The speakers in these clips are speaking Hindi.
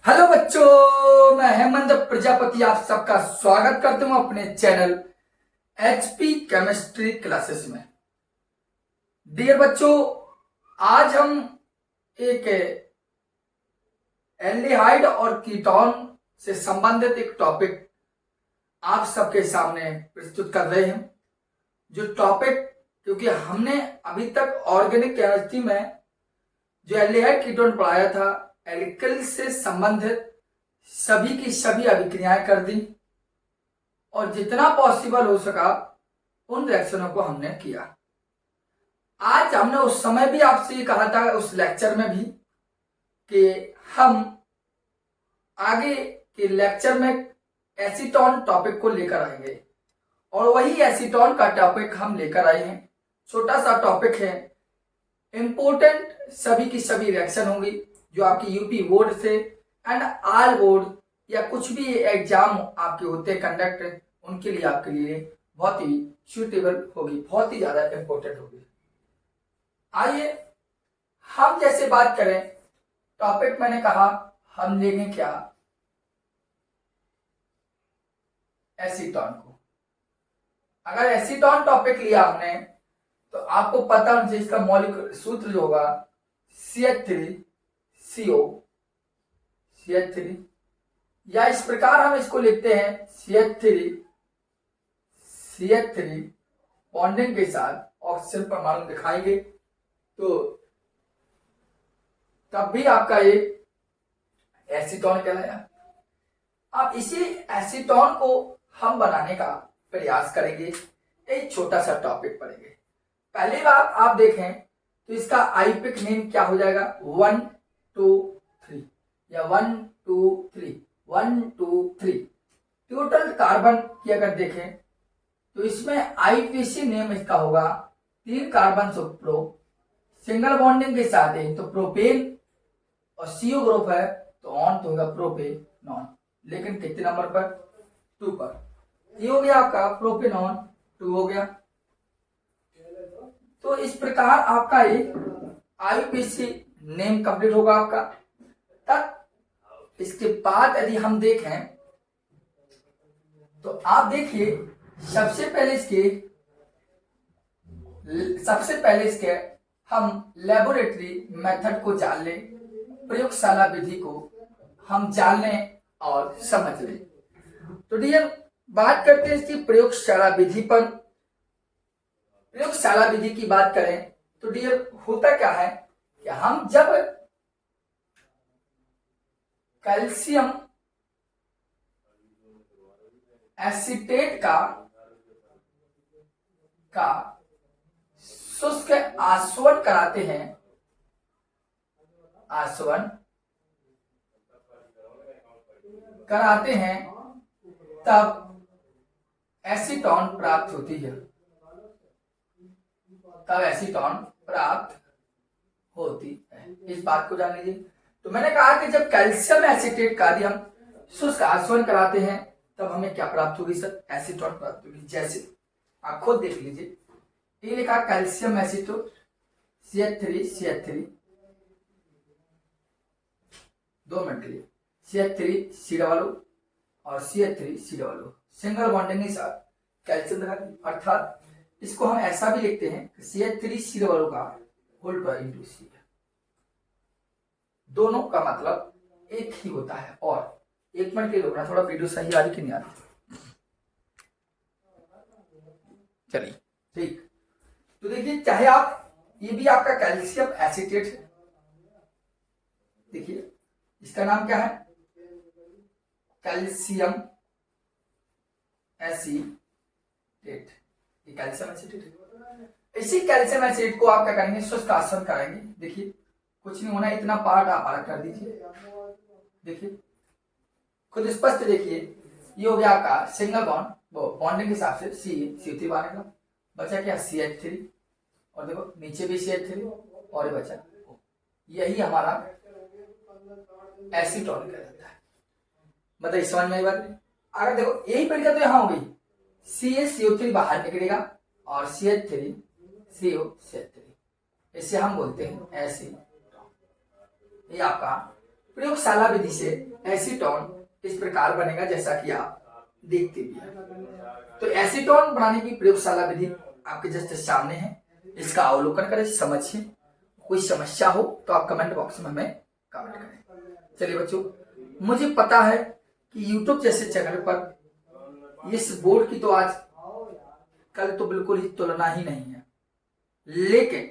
हेलो बच्चों, मैं हेमंत प्रजापति आप सबका स्वागत करता हूं अपने चैनल एचपी केमिस्ट्री क्लासेस में। डियर बच्चों, आज हम एक एल्डिहाइड और कीटोन से संबंधित एक टॉपिक आप सबके सामने प्रस्तुत कर रहे हैं। जो टॉपिक, क्योंकि हमने अभी तक ऑर्गेनिक केमिस्ट्री में जो एल्डिहाइड कीटोन पढ़ाया था, एल्किल से संबंधित सभी की सभी अभिक्रियाएं कर दी और जितना पॉसिबल हो सका उन रिएक्शनों को हमने किया। आज हमने उस समय भी आपसे ये कहा था, उस लेक्चर में भी, कि हम आगे के लेक्चर में एसीटोन टॉपिक को लेकर आएंगे और वही एसीटोन का टॉपिक हम लेकर आए हैं। छोटा सा टॉपिक है, इंपोर्टेंट सभी की सभी रिएक्शन होंगी जो आपकी यूपी बोर्ड से एंड आल बोर्ड या कुछ भी एग्जाम आपके होते हैं कंडक्ट, उनके लिए आपके लिए बहुत ही सूटेबल होगी, बहुत ही ज्यादा इंपॉर्टेंट होगी। आइए हम जैसे बात करें, टॉपिक मैंने कहा हम लेंगे क्या, एसीटोन को। अगर एसीटोन टॉपिक लिया हमने तो आपको पता होना चाहिए इसका मौलिक सूत्र जो होगा CH3CO, CH3, या इस प्रकार हम इसको लिखते हैं CH3 बॉन्डिंग के साथ ऑक्सीजन परमाणु दिखाएंगे तो तब भी आपका ये एसीटोन कहलाया। अब इसी एसीटोन को हम बनाने का प्रयास करेंगे, एक छोटा सा टॉपिक पढ़ेंगे। पहली बात आप देखें तो इसका आईपिक नेम क्या हो जाएगा, 1 2 3 या 1 2 3 1 2 3। टोटल कार्बन की अगर देखें तो इसमें आईपीसी नेम इसका होगा 3 कार्बन प्रो, सिंगल बॉन्डिंग के साथ है तो प्रोपेन, और सीओ ग्रुप है तो ऑन तो होगा प्रोपेनॉन, लेकिन कितने नंबर पर, 2 पर। ये हो गया आपका प्रोपेनॉन 2 हो गया। तो इस प्रकार आपका एक आईपीसी नेम कंप्लीट होगा आपका। तब इसके बाद यदि हम देखें तो आप देखिए सबसे पहले इसके हम लेबोरेटरी मेथड को जान लें, प्रयोगशाला विधि को हम जान लें और समझ लें। तो डियर, बात करते हैं इसकी प्रयोगशाला विधि पर। प्रयोगशाला विधि की बात करें तो डियर होता क्या है कि हम जब कैल्शियम एसीटेट का शुष्क आसवन कराते हैं, तब एसीटोन प्राप्त होती है, इस बात को जान लीजिए। तो मैंने कहा कि जब कैल्शियम एसीटेट का यदि हम शुष्क आसवन कराते हैं तब हमें क्या प्राप्त होगी सर, एसीटोन प्राप्त होगी। जैसे आप खुद देख लीजिए, ये लिखा कैल्शियम एसीटोट CH3 2 मिनट के लिए, CH3COO और CH3COO सिंगल बॉन्डिंग के साथ कैल्शियम दिखा, अर्थात इसको हम ऐसा भी लिखते हैं कि CH3COO का होल पर इंटू C, दोनों का मतलब एक ही होता है। और 1 मिनट के लिए रुकना, थोड़ा वीडियो सही आ रही कि नहीं आ रही, चलिए ठीक। तो देखिए, चाहे आप, ये भी आपका कैल्शियम एसीटेट है, देखिए इसका नाम क्या है, कैल्शियम एसीटेट, ये कैल्शियम एसीटेट है। इसी कैल्शियम एसीटेट को आप क्या करेंगे, शुष्क आसवन कराएंगे। देखिए कुछ नहीं होना, इतना पार्ट आप अलग कर दीजिए, देखिए खुद स्पष्ट देखिए। ये हो गया आपका सिंगल बॉन्ड, वो बॉन्डिंग के हिसाब से CH3 बनेगा, बचा क्या CH3, और देखो नीचे भी CH3 और ये बचा, यही हमारा एसीटोन कहलाता है। मतलब इस समझ में आई बात। अगर देखो यही पढ़ेगा तो यहां होगी CaCO3 बाहर निकलेगा और CH3CO3, इसे हम बोलते हैं एसीटोन। ये आपका प्रयोगशाला विधि से एसीटोन इस प्रकार बनेगा जैसा कि आप देखते भी हैं। तो एसीटोन बनाने की प्रयोगशाला विधि आपके जस्ट सामने है, इसका अवलोकन करें, समझिए। कोई समस्या हो तो आप कमेंट बॉक्स में हमें कमेंट करें। चलिए बच्चों, मुझे पता है कि YouTube जैसे चैनल पर इस बोर्ड की तो आज कल तो बिल्कुल ही तुलना ही नहीं है, लेकिन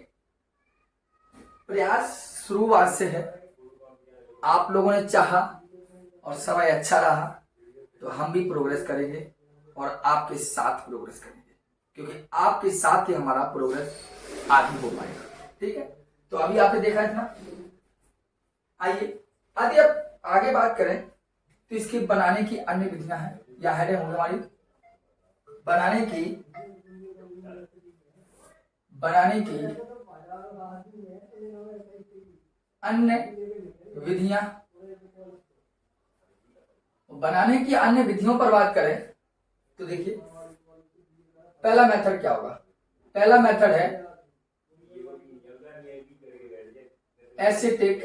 प्रयास शुरुआत से है। आप लोगों ने चाहा और समय अच्छा रहा तो हम भी प्रोग्रेस करेंगे और आपके साथ प्रोग्रेस करेंगे, क्योंकि आपके साथ ही हमारा प्रोग्रेस आगे हो पाएगा। ठीक है, तो अभी आपने देखा इतना। आइए यदि अब आगे बात करें तो इसकी बनाने की अन्य विधियां हैं या है हमारी बनाने की अन्य विधियां। बनाने की अन्य विधियों पर बात करें तो देखिए, पहला मेथड क्या होगा? पहला मेथड है एसिटिक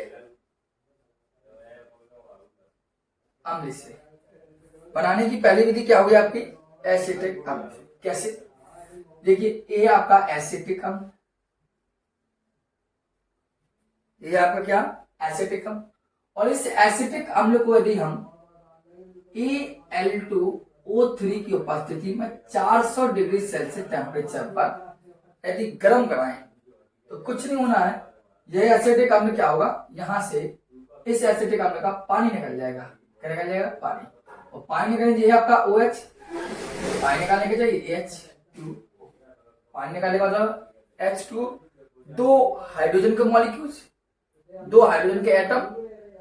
अम्ल से। बनाने की पहली विधि क्या होगी आपकी? एसिटिक अम्ल। कैसे? देखिए, ये आपका एसिटिक अम्ल, ये आपका क्या? एसिटिक अम्ल। और इस एसिटिक अम्ल को यदि हम Al2O3 की उपस्थिति में 400 डिग्री सेल्सियस टेम्परेचर पर यदि गर्म कराएं तो कुछ नहीं होना है, यह एसिटिक अम्ल क्या होगा? यहां से इस एसिटिक अम्ल का पानी निकल जाएगा। क्या निकल जाएगा? पानी। और पानी निकलने चाहिए आपका OH, पानी निकालने के चाहिए H2O। पानी निकालने का मतलब H2, दो हाइड्रोजन के मॉलिक्यूल्स, दो हाइड्रोजन के एटम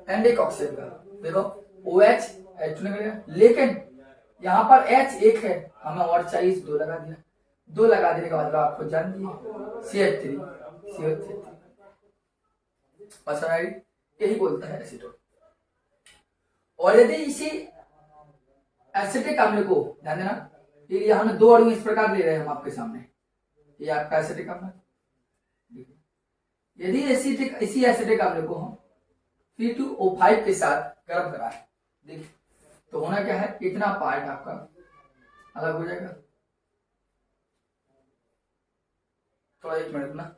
एंड एक ऑक्सीजन का। देखो OH H2 निकलेगा, लेकिन यहाँ पर H एक है, हमें और चाहिए, दो लगा दिया। दो लगा देने का मतलब आपको जान दिए CH3 बस, यही बोलता है एसीटोन। और यदि इसी एसिटिक अम्ल को ध्यान देना, ये हमने दो अणु इस प्रकार ले रहे हैं हम आपके सामने, ये आपका एसिटिक अम्ल। यदि इसी एसिटिक अम्ल को हम P2O5 के साथ गर्म कराएं, देखिए तो होना क्या है? इतना पार्ट आपका अलग हो जाएगा। थोड़ा एक मिनट ना,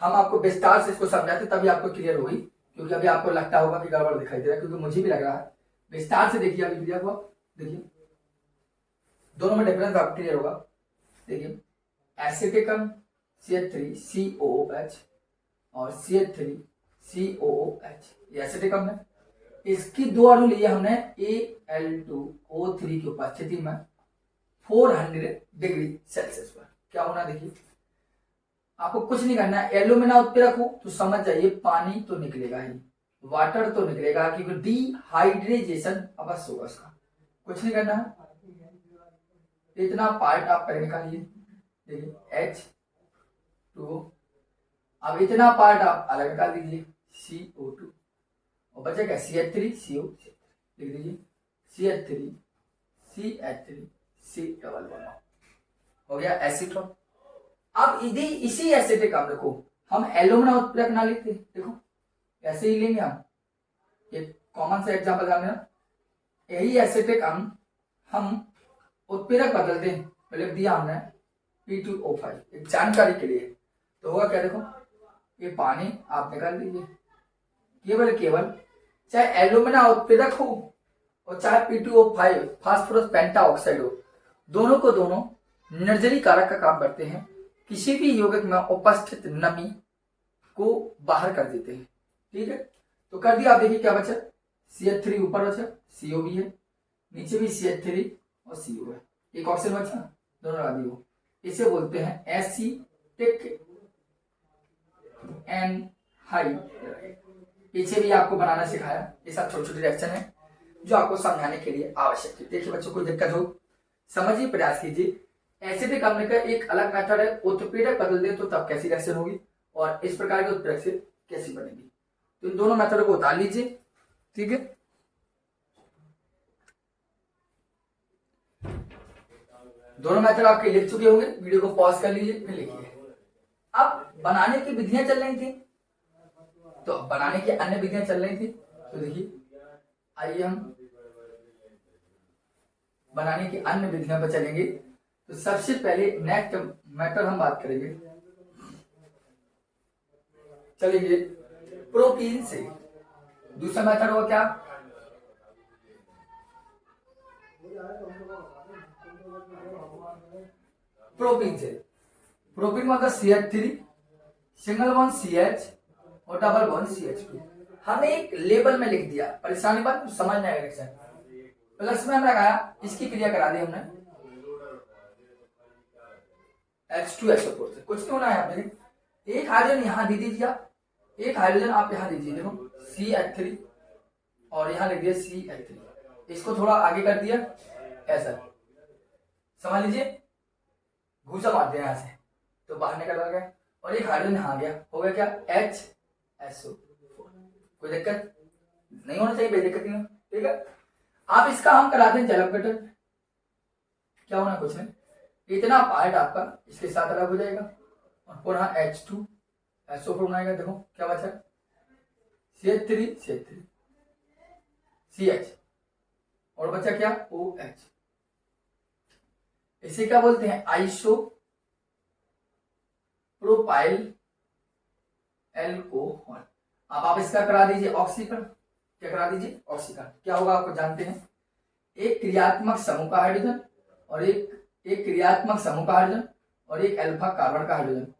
हम आपको विस्तार से इसको समझाते तभी आपको क्लियर होगी, क्योंकि अभी आपको लगता होगा कि गड़बड़ दिखाई दे रहा है, क्योंकि मुझे भी लग रहा है। विस्तार से देखिए अभी क्लियर हुआ। देखिए दोनों में डिफरेंस आपको क्लियर होगा। देखिए एसिटिक अम्ल CH3COOH और CH3COOH, ये एसिटिक अम्ल है। इसकी दो अणु लिए हमने Al2O3 की उपस्थिति में 400 डिग्री सेल्सियस पर। क्या होना? देखिए आपको कुछ नहीं करना है, एल्यूमिना उत्प्रेरक हो तो समझ जाइए पानी तो निकलेगा ही, वाटर तो निकलेगा, क्योंकि डिहाइड्रेशन अवश्य होगा उसका। कुछ नहीं करना है, इतना पार्ट आप पहले निकालिए। देखिए H2O, अब इतना पार्ट आप अलग निकाल दीजिए CO2, और बचेगा CH3CO। लिख दीजिए CH3CH3C11 हो गया एसीटोन। अब यदि इसी एसिटिक अम्ल को हम एल्यूमिना उत्प्रेरक ना लेते, देखो ऐसे ही लेंगे हम, ये कॉमन सा एग्जांपल ध्यान देना। यही एसिटिक अम्ल हम उत्प्रेरक बदल दें, लिख दिया हमने P2O5, एक जानकारी के लिए। तो होगा क्या? देखो ये पानी आप निकाल दीजिए, केवल चाहे एल्यूमिना उत्प्रेरक हो और चाहे P2O5 फास्फोरस पेंटाऑक्साइड हो, दोनों को दोनों निर्जली कारक का काम करते हैं, किसी भी यौगिक में उपस्थित नमी को बाहर कर देते हैं। ठीक है, तो कर दिया। आप देखिए क्या बचा? CH3 ऊपर बचा, CO भी है, नीचे भी CH3 और CO है, एक ऑक्सीजन बचा, दोनों लगा दिए। इसे बोलते हैं एसिटिक एनहाइड्राइड। पीछे भी आपको बनाना सिखाया। ये सब छोटी छोटी रिएक्शन है जो आपको समझाने के लिए आवश्यक है। देखिए बच्चों, कोई दिक्कत हो समझिए, प्रयास कीजिए। एसिटिक अम्ल का एक अलग मेथड है, उत्प्रेरक बदल दे तो तब कैसी रिएक्शन होगी और इस प्रकार के उत्प्रेरक से कैसी बनेगी। तो इन दोनों मेथड को उतार लीजिए। ठीक है, दोनों मेथड आपके लिख चुके होंगे, वीडियो को पॉज कर लीजिए फिर लिखिए। अब बनाने की विधियां चल रही थी, तो बनाने की अन्य विधियां चल रही थी। तो देखिए आइए हम बनाने की अन्य विधियों पर चलेंगे। तो सबसे पहले नेक्स्ट मैटर हम बात करेंगे, चलेंगे प्रोटीन से। दूसरा मैटर हुआ क्या, प्रोटीन से। प्रोटीन मतलब CH3 सिंगल बॉन्ड CH और डबल बॉन्ड CH2। हमने एक लेबल में लिख दिया, परेशानी बात समझ में आएगा। प्लस में हमने लगाया, इसकी क्रिया करा दी हमने H2SO4 से। कुछ नहीं होना है, आपने एक हाइड्रोजन यहां दे दीजिए, एक हाइड्रोजन आप यहां दीजिए, देखो CH3 और यहां लिख दिया CH3। इसको थोड़ा आगे कर दिया ऐसा, समझ लीजिए, घूसा मार दिया यहां से तो बाहर निकल गया, और एक हाइड्रोजन यहां आ गया, हो गया क्या HSO4। कोई दिक्कत नहीं होना चाहिए, बेदिक्कत नहीं, ठीक है। आप इसका हम कराते हैं जलक गठन, क्या होना, कुछ नहीं, इतना पार्ट आपका इसके साथ अलग हो जाएगा और पुनः H2SO4 बनाएगा। देखो क्या बचा, CH3 CH और बचा क्या OH। इसे क्या बोलते हैं, आइसो प्रोपाइल एल्कोहल। अब आप इसका करा दीजिए ऑक्सीकरण, क्या करा दीजिए ऑक्सीकरण। क्या होगा आपको जानते हैं, एक क्रियात्मक समूह का हाइड्रोजन और एक क्रियात्मक समूह का हाइड्रोजन और एक अल्फा कार्बन का हाइड्रोजन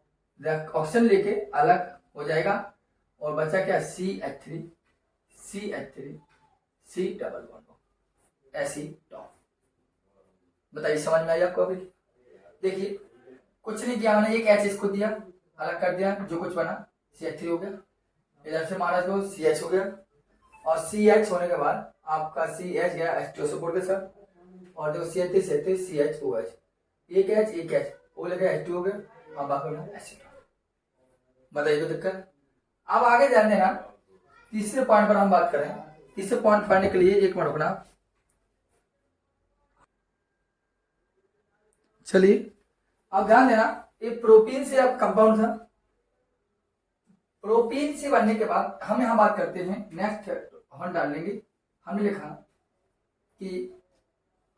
ऑक्सीजन लेके अलग हो जाएगा और बचा क्या CH3 C double bond acetone. बताइए समझ में आई आपको। अभी देखिए कुछ नहीं किया मैंने, एक H इसको दिया, अलग कर दिया, जो कुछ बना CH3 हो गया, इधर से मारा इसको CH हो गया, और CH होने के बाद आपका CH गया H2SO4 के साथ, और देखो CH3 CHOH, एक H O लगा H2 हो गया, अब बाकी में एसीटोन। बताइए कोई दिक्कत। अब आगे ध्यान देना, तीसरे पॉइंट पर हम बात करें। तीसरे पॉइंट पढ़ने के लिए एक मिनट रुकना, चलिए। अब ध्यान देना, ये प्रोटीन से अब कंपाउंड था, प्रोटीन से बनने के बाद हम यहां बात करते हैं, नेक्स्ट हम डाल लेंगे। हमने लिखा कि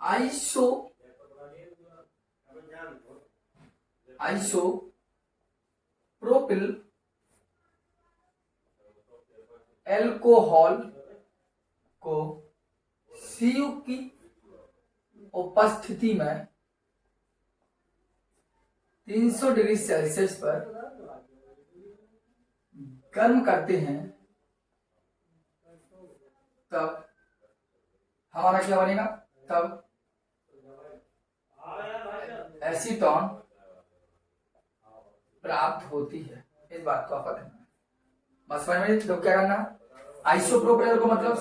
आइसो प्रोपिल एल्कोहल को Cu की उपस्थिति में 300 डिग्री सेल्सियस पर गर्म करते हैं, तब हमारा क्या बनेगा, तब एसीटोन प्राप्त होती है। इस बात को आप पता है, बस समझ में। तो क्या करना, आइसोप्रोपेनॉल को मतलब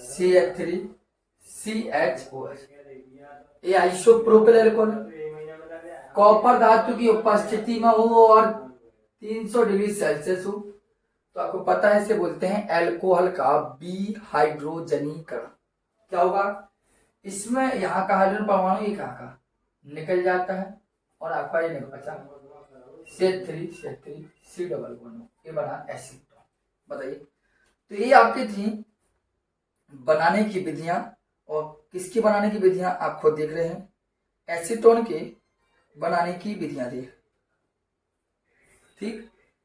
CH3 CHOH, ये आइसोप्रोपेनॉल को कॉपर धातु की उपस्थिति में हो और 300 डिग्री सेल्सियस हो, तो आपको पता है इसे बोलते हैं अल्कोहल का विहाइड्रोजनीकरण। क्या होगा, इसमें यहाँ का हाइड्रोजन परमाणु एक यहाँ का निकल जाता है और आपका ये निकल बचा CH3 C डबल बॉन्ड, ये बना एसीटोन। बताइए, तो ये आपकी थी बनाने की विधियां, और किसकी बनाने की विधियां आप खुद देख रहे हैं, एसीटोन के बनाने की विधियां थी, ठीक।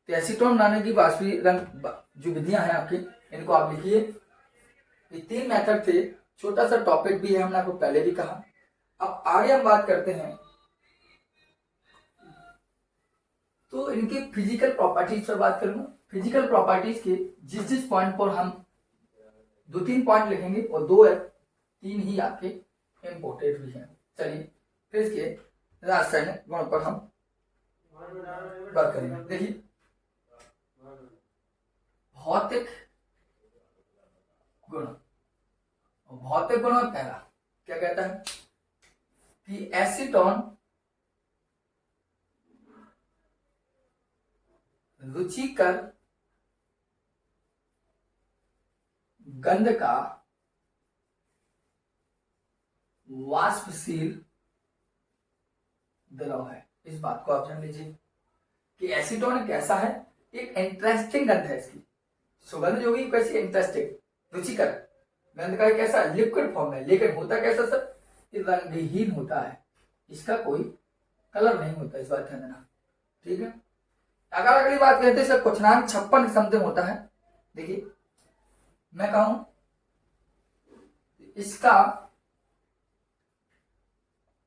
तो एसीटोन बनाने की वाष्पीकरण जो विधियां हैं आपकी, इनको आप लिखिए। ये 3 मेथड थे, छोटा सा टॉपिक भी है, हमने आपको पहले भी कहा। अब आगे हम बात करते हैं, तो इनके फिजिकल प्रॉपर्टीज पर बात करूंगा। फिजिकल प्रॉपर्टीज के जिस पॉइंट पर हम 2-3 पॉइंट लिखेंगे, और 2 है 3 ही आपके इंपोर्टेंट भी हैं। चलिए फिर इसके रासायनिक गुणों पर हम बात करेंगे। देखिए, भौतिक गुण, भौतिक गुण में पहला क्या कहता है कि एसीटोन रुचिकर गंध का वाष्पशील द्रव है। इस बात को आप जान लीजिए कि एसीटोन कैसा है, एक इंटरेस्टिंग गंध है, इसकी सुगंध जो भी कैसी इंटरेस्टिंग, रुचिकर। गंध का एक ऐसा लिक्विड फॉर्म है, लेकिन होता कैसा सर, ये रंगहीन होता है, इसका कोई कलर नहीं होता, इस बात ध्यान देना, ठीक है। अगर अगली बात कहते हैं सर क्वथनांक 56 समथिंग होता है। देखिए मैं कहूं इसका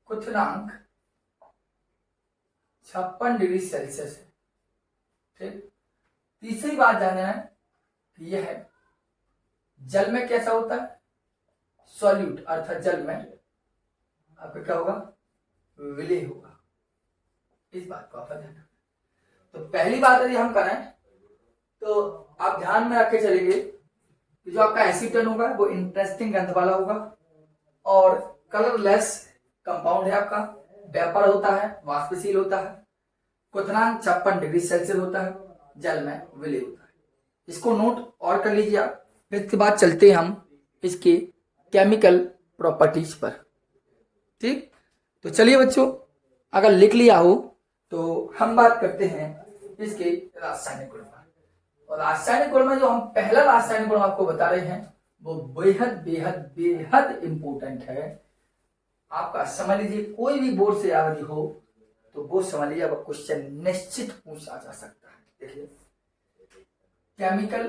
क्वथनांक 56 डिग्री सेल्सियस है, ठीक। तीसरी बात जानना है कि यह है जल में कैसा होता है, सॉल्यूट अर्थात जल में आपका क्या होगा, विलय होगा, इस बात को आप ध्यान। तो पहली बात यदि हम करें तो आप ध्यान में रखे चलेंगे कि जो आपका एसीटोन होगा वो इंटरेस्टिंग गंध वाला होगा और कलरलेस कंपाउंड है आपका, वेपर होता है, वाष्पशील होता है, क्वथनांक 56 डिग्री सेल्सियस होता है, जल में विलय होता है। इसको नोट और कर लीजिए आप। इसके बाद चलते हैं हम इसके केमिकल प्रॉपर्टीज पर, ठीक। तो चलिए बच्चों, अगर लिख लिया हो तो हम बात करते हैं इसके रासायनिक गुण पर। और रासायनिक गुण में जो हम पहला रासायनिक गुण आपको बता रहे हैं वो बेहद बेहद बेहद इंपॉर्टेंट है। आपका समझ लीजिए कोई भी बोर्ड से यदि हो तो वो समझ लीजिए आपका क्वेश्चन निश्चित पूछा जा सकता है। देखिए केमिकल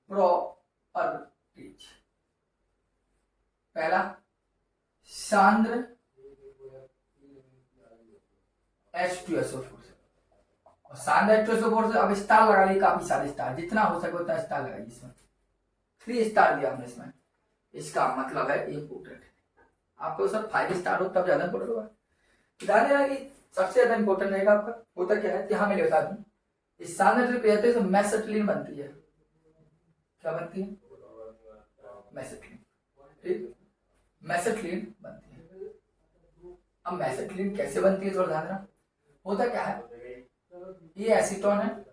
प्रॉपर्टीज, पहला सांद्र H2SO4 और सांद्र H2SO4 से अब स्टार लगा ली, काफी सारे स्टार, जितना हो सके उतना स्टार लगाइए। इसमें 3 स्टार दिया हमने इसमें, इसका मतलब है इंपोर्टेंट है। आपको सर 5 स्टार हो तब ज्यादा इंपोर्टेंट होगा। ध्यान देना कि सबसे ज्यादा इंपोर्टेंट रहेगा आपका होता क्या है, यहाँ मैं बता दूं, इस सांद्र कहते हैं मेसेटिलीन बनती है। क्या बनती है, मेसेटिलीन, ठीक, मेसेटिलीन बनती है। अब मेसेटिलीन कैसे बनती है थोड़ा ध्यान देना। होता क्या है, ये एसीटोन है,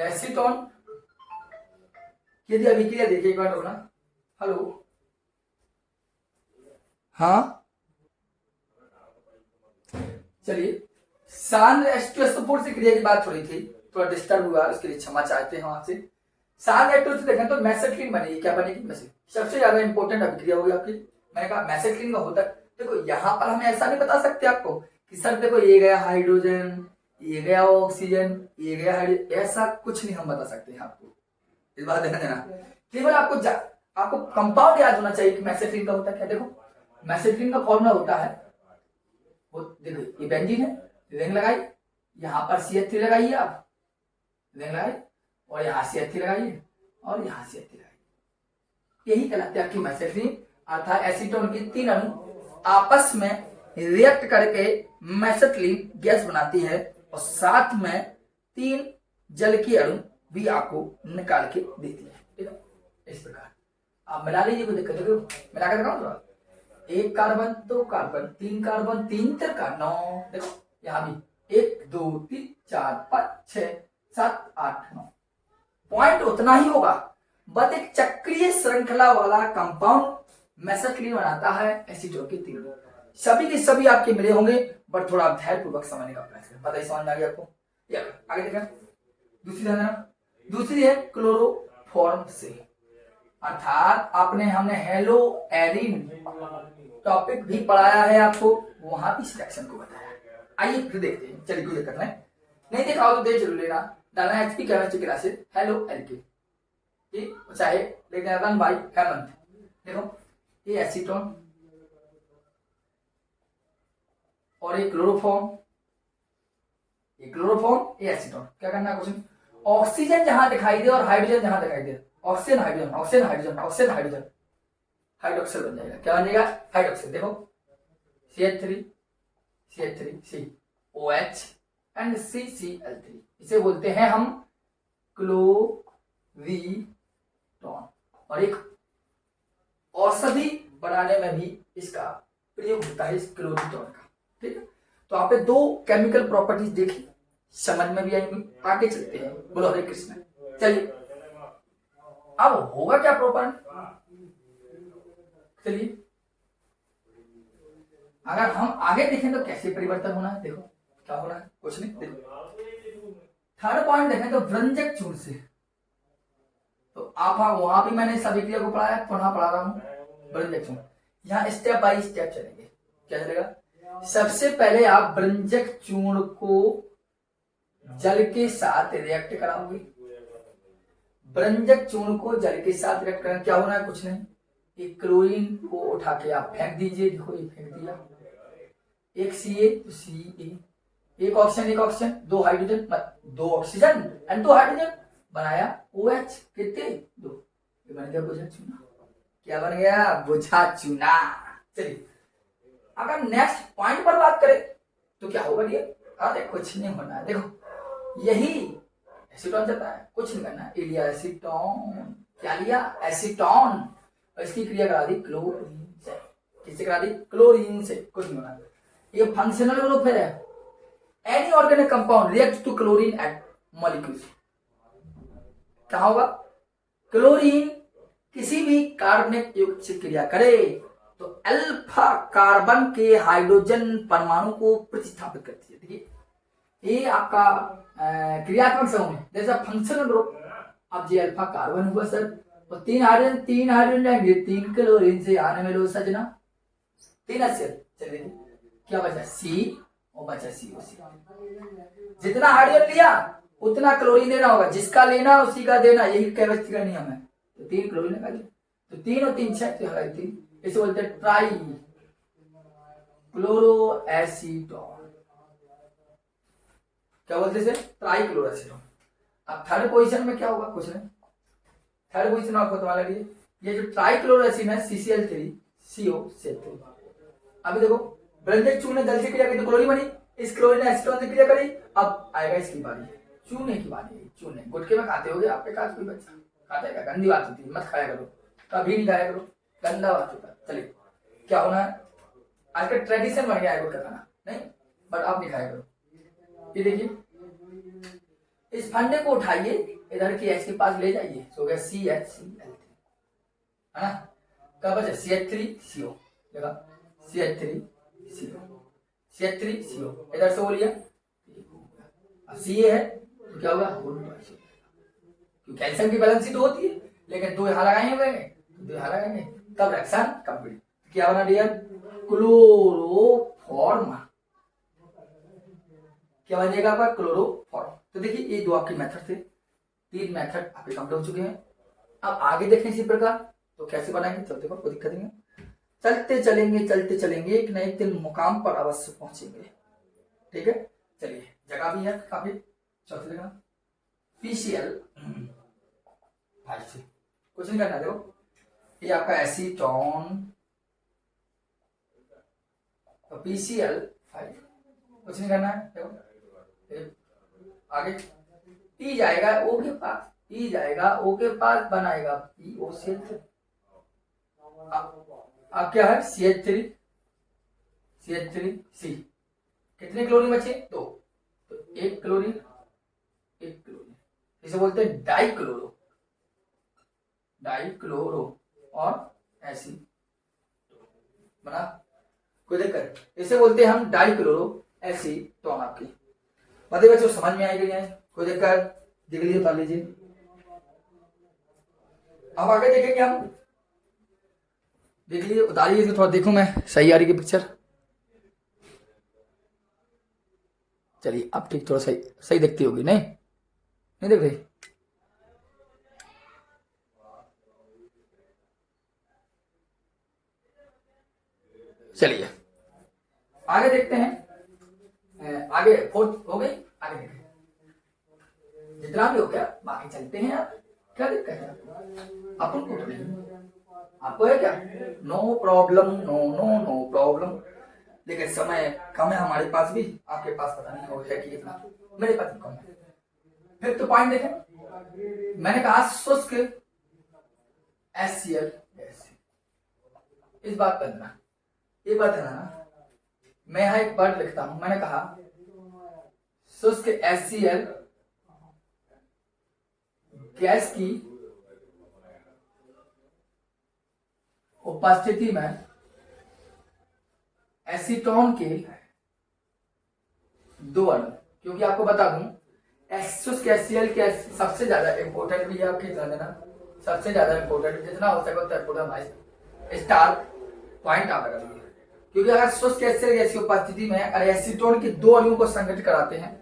एसीटोन यदि अभिक्रिया देखिए एक बार होना, हेलो, हाँ चलिए, सांद्र H2SO4 से क्रिया की बात हो रही थी, थोड़ा डिस्टर्ब हुआ, उसके लिए क्षमा चाहते हैं आपसे। सांद्र H2 से देखें तो मेसेटिलीन बनेगी, क्या बनेगी, मेसेटिलीन। सबसे ज्यादा इंपॉर्टेंट अभिक्रिया होगी आपकी। मैंने कहा मेसेटिलीन का होता है, देखो यहां पर हम ऐसा नहीं बता सकते आपको कि सर देखो ये गया हाइड्रोजन, ये गया ऑक्सीजन, ये गया हाइड्रोजन, ऐसा कुछ नहीं हम बता सकते हैं आपको, इस बात ध्यान देना। केवल आपको कंपाउंड याद होना चाहिए कि मेसेटिलीन का होता है क्या। देखो मेसेटिलीन का फॉर्मूला होता है, वो देखो ये बेंजीन है, रिंग लगाई, यहाँ पर CH3 लगाइए आप, रिंग लगाई, और यहाँ CH3 लगाइए और यहाँ CH3 लगाइए, यही कहलाते हैं आपकी मेसेटिलीन। अर्थात एसीटोन की 3 अणु आपस में रिएक्ट करके मेसेटिलीन गैस बनाती है और साथ में 3 जल की अणु भी आपको निकाल के देती है, ठीक है। इस प्रकार आप मिला लीजिए, कोई दिक्कत नहीं, मिला कर दिखाऊं थोड़ा, 1 कार्बन 2 कार्बन 3 कार्बन 3 तिरका 9, देखो यहां भी 1 2 3 4 5 6 7 8 9, पॉइंट उतना ही होगा, बस एक चक्रीय श्रृंखला वाला कंपाउंड मेसेटिलीन बनाता है एसीटोन के 3। सभी के सभी आपके मिले होंगे, बट थोड़ा धैर्यपूर्वक समझने का प्रयास करें। बताइए समझ में आ गया आपको। आगे देखें, दूसरी है क्लोरोफॉर्म से, अर्थात हमने हेलो एरिन टॉपिक भी पढ़ाया है आपको, वहां भी सिलेक्शन को बताया। आइए फिर देखते हैं, चलिए कोई दिक्कत नहीं देखा हो तो देख जरूर लेना, डालना HP केमिस्ट्री क्लासेस हेलो एलके, ठीक, चाहे लेकिन रन बाय हेमंत। देखो ये एसीटोन और ये क्लोरोफॉर्म, ये एसीटोन। क्या करना है क्वेश्चन, ऑक्सीजन जहां दिखाई दे और हाइड्रोजन जहां दिखाई दे, oxygen hydrogen oxygen hydrogen oxygen hydrogen, hydroxyl बन जाएगा। क्या बन जाएगा, हाइड्रोक्सिल। देखो CH3 CH3COH एंड CCl3, इसे बोलते हैं हम क्लोरीटोन। और एक औषधि बनाने में भी इसका प्रयोग होता है, इस क्लोरीटोन का, ठीक है। तो आपने 2 केमिकल प्रॉपर्टीज देखी, समझ में भी आएंगी। आगे चलते हैं, बोलो हरे कृष्ण। चलिए अब होगा क्या प्रॉपर, चलिए अगर हम आगे देखें तो कैसे परिवर्तन होना है। देखो क्या हो रहा है, कुछ नहीं। थर्ड पॉइंट देखें तो व्यंजक चूर्ण से, तो आप वहां भी मैंने सभी क्रिया को पढ़ाया, पुनः पढ़ा रहा हूं। व्यंजक चूर्ण यहाँ स्टेप बाय स्टेप चलेंगे। क्या चलेगा, सबसे पहले आप व्यंजक चूर्ण को जल के साथ रिएक्ट कराओगे। व्यंजक चूर्ण को जल के साथ रिएक्ट करना, क्या होना है, कुछ नहीं, एक क्लोरीन को उठा के आप फेंक दीजिए, देखो ये फेंक दिया, एक Ca तो Ca, एक ऑक्सीजन दो हाइड्रोजन, दो ऑक्सीजन एंड दो हाइड्रोजन बनाया OH, कितने, दो, ये बन गया बुझा चूना। क्या बन गया, बुझा चूना। चलिए अगर नेक्स्ट पॉइंट पर बात करें तो क्या होगा ये, अरे कुछ नहीं होना है, देखो यही एसीटोन चलता है, कुछ नहीं करना, लिया एसीटोन, क्या लिया, एसीटोन, और इसकी क्रिया करा दी क्लोरीन से, किससे करा दी, क्लोरीन से, कुछ नहीं होना। ये फंक्शनल ग्रुप है, any organic compound react to chlorine at molecules, क्या होगा, क्लोरीन किसी भी कार्बनिक युक्त से क्रिया करे तो अल्फा कार्बन के हाइड्रोजन परमाणु को प्रतिस्थापित करती है। देखिए ये आपका क्रियात्मक समूह है, जैसा फंक्शनल ग्रुप, अब ये अल्फा कार्बन हुआ सर, और तीन हाइड्रोजन जाएंगे, तीन क्लोरीन से आने में लो सजना, तीन एसिड, चलिए क्या बचा, सी और बचा COC। जितना हाइड्रोजन लिया उतना क्लोरीन देना होगा, जिसका लेना उसी का देना, यही केमिस्ट्री का नियम है। तो तीन क्लोरीन लगा दिया, तो तीन और तीन 6, तो तीन, इसे बोलते हैं ट्राई क्लोरो एसीटोन, क्या बोलते हैं, ट्राई क्लोरो एसीटोन। अब थर्ड पोजीशन में क्या होगा, कुछ नहीं, थर्ड पोजीशन आपको पता लगी, ये जो ट्राई क्लोरो एसिड है CCl3 CO3। अभी देखो व्यंजक चूर्ण जल से क्रिया की तो क्लोरीन बनी, इस क्लोरीन ने एसीटोन से क्रिया करी, अब आएगा इसकी बारी, चूने की बारी, चूने गुटके में खाते होगे आपके पास कोई बच्चा खाता है, गंदी बात होती है, मत खाया करो, कभी नहीं खाया करो, गंदा बात होता है। चलिए क्या होना है, आज का ट्रेडिशन बन गया है गुटका खाना, नहीं बट आप नहीं खाया करो। ये देखिए इस फंडे को उठाइए, इधर की एच के पास ले जाइए, सो गया CHCl3, है ना, क्या बचा CH3CO, देखा CH3CO, इधर से वो लिया, अब Ca है तो क्या होगा, कैल्शियम की बैलेंस तो होती है, लेकिन दो यहाँ लगाएंगे, दो यहाँ लगाएंगे, तब रिएक्शन कंप्लीट, क्या बना डियर, क्लोरोफॉर्म, क्या बनेगा आपका, क्लोरोफॉर्म। तो देखिए ये दो आपके मेथड थे, तीन मेथड आपके कंप्लीट हो चुके हैं। अब आगे देखें इसी प्रकार, तो कैसे बनाएंगे, चलते कोई दिक्कत नहीं है, चलते चलेंगे एक न एक दिन मुकाम पर अवश्य पहुंचेंगे, ठीक है। चलिए जगह भी है काफी, चौथी जगह PCl, कुछ नहीं करना, देखो ये आपका एसीटोन, तो PCl5, कुछ नहीं करना है, देखो आगे P जाएगा O के पास, P जाएगा O के पास, बनाएगा POCl3, अब क्या है CH3C, कितने क्लोरीन बचे, दो, तो एक क्लोरीन, इसे बोलते हैं डाइक्लोरो और एसिड बना, कोई दिक्कत, इसे बोलते हैं हम डाइक्लोरो एसीटोन। आपकी बातें बच्चों समझ में आएगी, कोई दिक्कत, देख लीजिए, उतार लीजिए। अब आगे देखेंगे हम, देख लीजिए, उतारिए, थोड़ा देखो मैं सही आ रही है पिक्चर, चलिए अब ठीक, थोड़ा सही दिखती होगी, नहीं देख रही, चलिए आगे देखते हैं, आगे फोर्थ हो गई, आगे देखते हैं, जितना भी हो गया बाकी चलते हैं। आप क्या दिक्कत है, अपन को तो नहीं, आपको है क्या, नो प्रॉब्लम, नो प्रॉब्लम, लेकिन समय कम है हमारे पास भी, आपके पास पता नहीं हो है कि कितना, मेरे पास कम है। फिर तो पॉइंट देखें, मैंने कहा शुष्क HCl गैस, इस बात पर ना, ये बात है ना, मैं यहाँ एक वर्ड लिखता हूं, मैंने कहा शुष्क HCl गैस की उपस्थिति में एसीटोन के दो अणु, क्योंकि आपको बता दूं शुष्क HCl के सबसे ज्यादा इंपोर्टेंट भी है, आपके ध्यान देना, सबसे ज्यादा इंपोर्टेंट जितना हो सके उतना इंपोर्टेंट भाई स्टार पॉइंट आप लगा दीजिए, क्योंकि अगर शुष्क HCl गैस की उपस्थिति में अगर एसीटोन के दो अणुओं को संगठित कराते हैं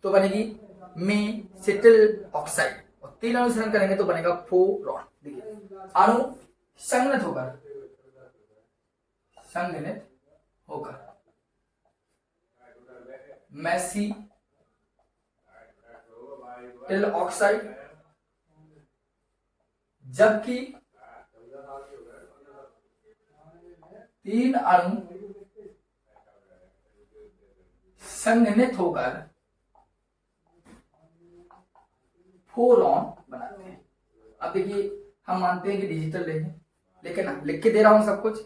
तो बनेगी मेसिटिल ऑक्साइड, और तीन अणु संगठन करेंगे तो बनेगा फोरॉन। देखिए अणु संघनित होकर मेसिटिल ऑक्साइड, जबकि तीन अणु संघनित होकर फोरॉन बनाते हैं। अब देखिए हम मानते हैं कि डिजिटल लेंगे, लेकिन ना लिख के दे रहा हूं सब कुछ,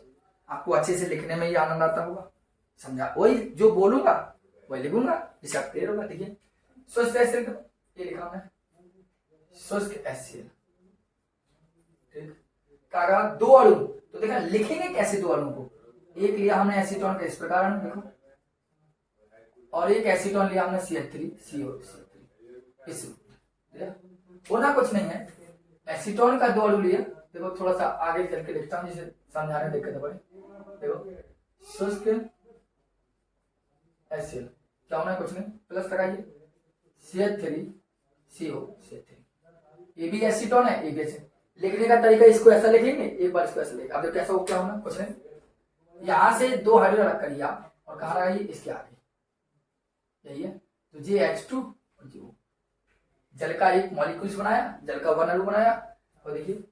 आपको अच्छे से लिखने में ही आनंद आता होगा, समझा, वही जो बोलूंगा वही लिखूंगा, इसे आप क्लियर होगा। देखिए शुष्क HCl, ये लिखा हमने शुष्क HCl, ठीक, कहा दो अणु, तो देखा लिखेंगे कैसे दो अणु को, एक लिया हमने एसीटोन का इस प्रकार अणु देखो, और एक एसीटोन लिया हमने CH3CO इस होना कुछ नहीं है, एसीटोन का दो अणु लिया, देखो थोड़ा सा आगे चल के लिखता हूं जिसे समझाने दिक्कत पड़े। देखो शुष्क HCl क्या होना है, कुछ नहीं, प्लस लगाइए CH3CO, ये भी एसीटोन है, ये भी एसीटोन। लिखने का तरीका इसको ऐसा लिखेंगे, एक बार इसको ऐसा लिखेंगे, अब कैसा हो, क्या होना, कुछ नहीं, यहां से दो हाइड्रोजन रख करिए आप, और कहां लगाइए, इसके आगे, यही है, तो JH2 जल का एक मॉलिक्यूल्स बनाया, जल का वन अणु बनाया, और देखिए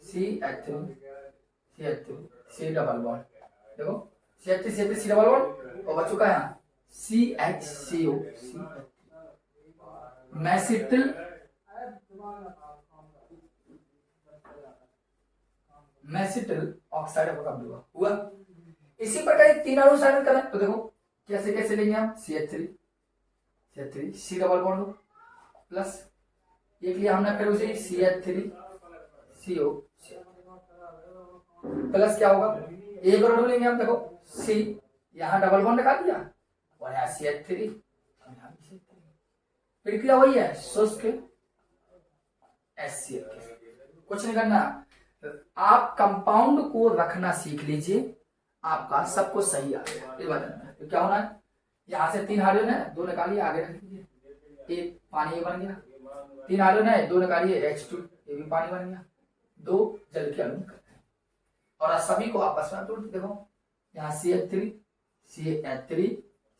CH3 C डबल बॉन्ड, देखो CH3 C डबल बॉन्ड, और बच चुका है यहाँ CHCO, मेसिटिल ऑक्साइड हुआ। इसी प्रकार तीन अणु संगठन करें तो देखो कैसे कैसे लेंगे हम, CH3 C double bond plus एक लिया हमने फिर उसे CH3CO प्लस क्या होगा, एक और अणु लेंगे हम, देखो C, यहाँ डबल बॉन्ड लगा दिया, और यहाँ CH3, फिर क्या वही है शुष्क HCl, कुछ नहीं करना, आप कंपाउंड को रखना सीख लीजिए, आपका सब कुछ सही आ गया। ये बात है, तो क्या होना है, यहाँ से तीन हाइड्रोजन है, दो निकालिए आगे रख दीजिए, एक पानी ये बन गया, तीन हाइड्रोजन है, दो निकालिए H2, ये भी पानी बन गया, दो जल के अणु करते हैं, और सभी को आपस में तोड़ देखो, यहाँ CH3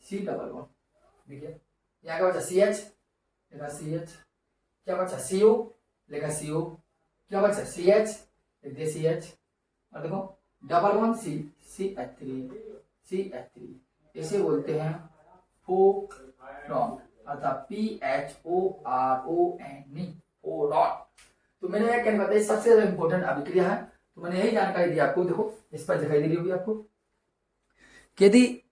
C डबल बॉन्ड, देखिए यहाँ क्या बचा CH, लिखा CH, क्या बचा CO, लिखा CO, क्या बचा CH, लिख दिया CH, और देखो डबल बॉन्ड CH3, इसे बोलते हैं फोरॉन, अर्थात PHORON, फोरॉन। तो मैंने यह कहने का सबसे ज्यादा इंपॉर्टेंट अभिक्रिया है, तो मैंने यही जानकारी दी आपको, देखो इस पर दिखाई दे रही होगी आपको, यदि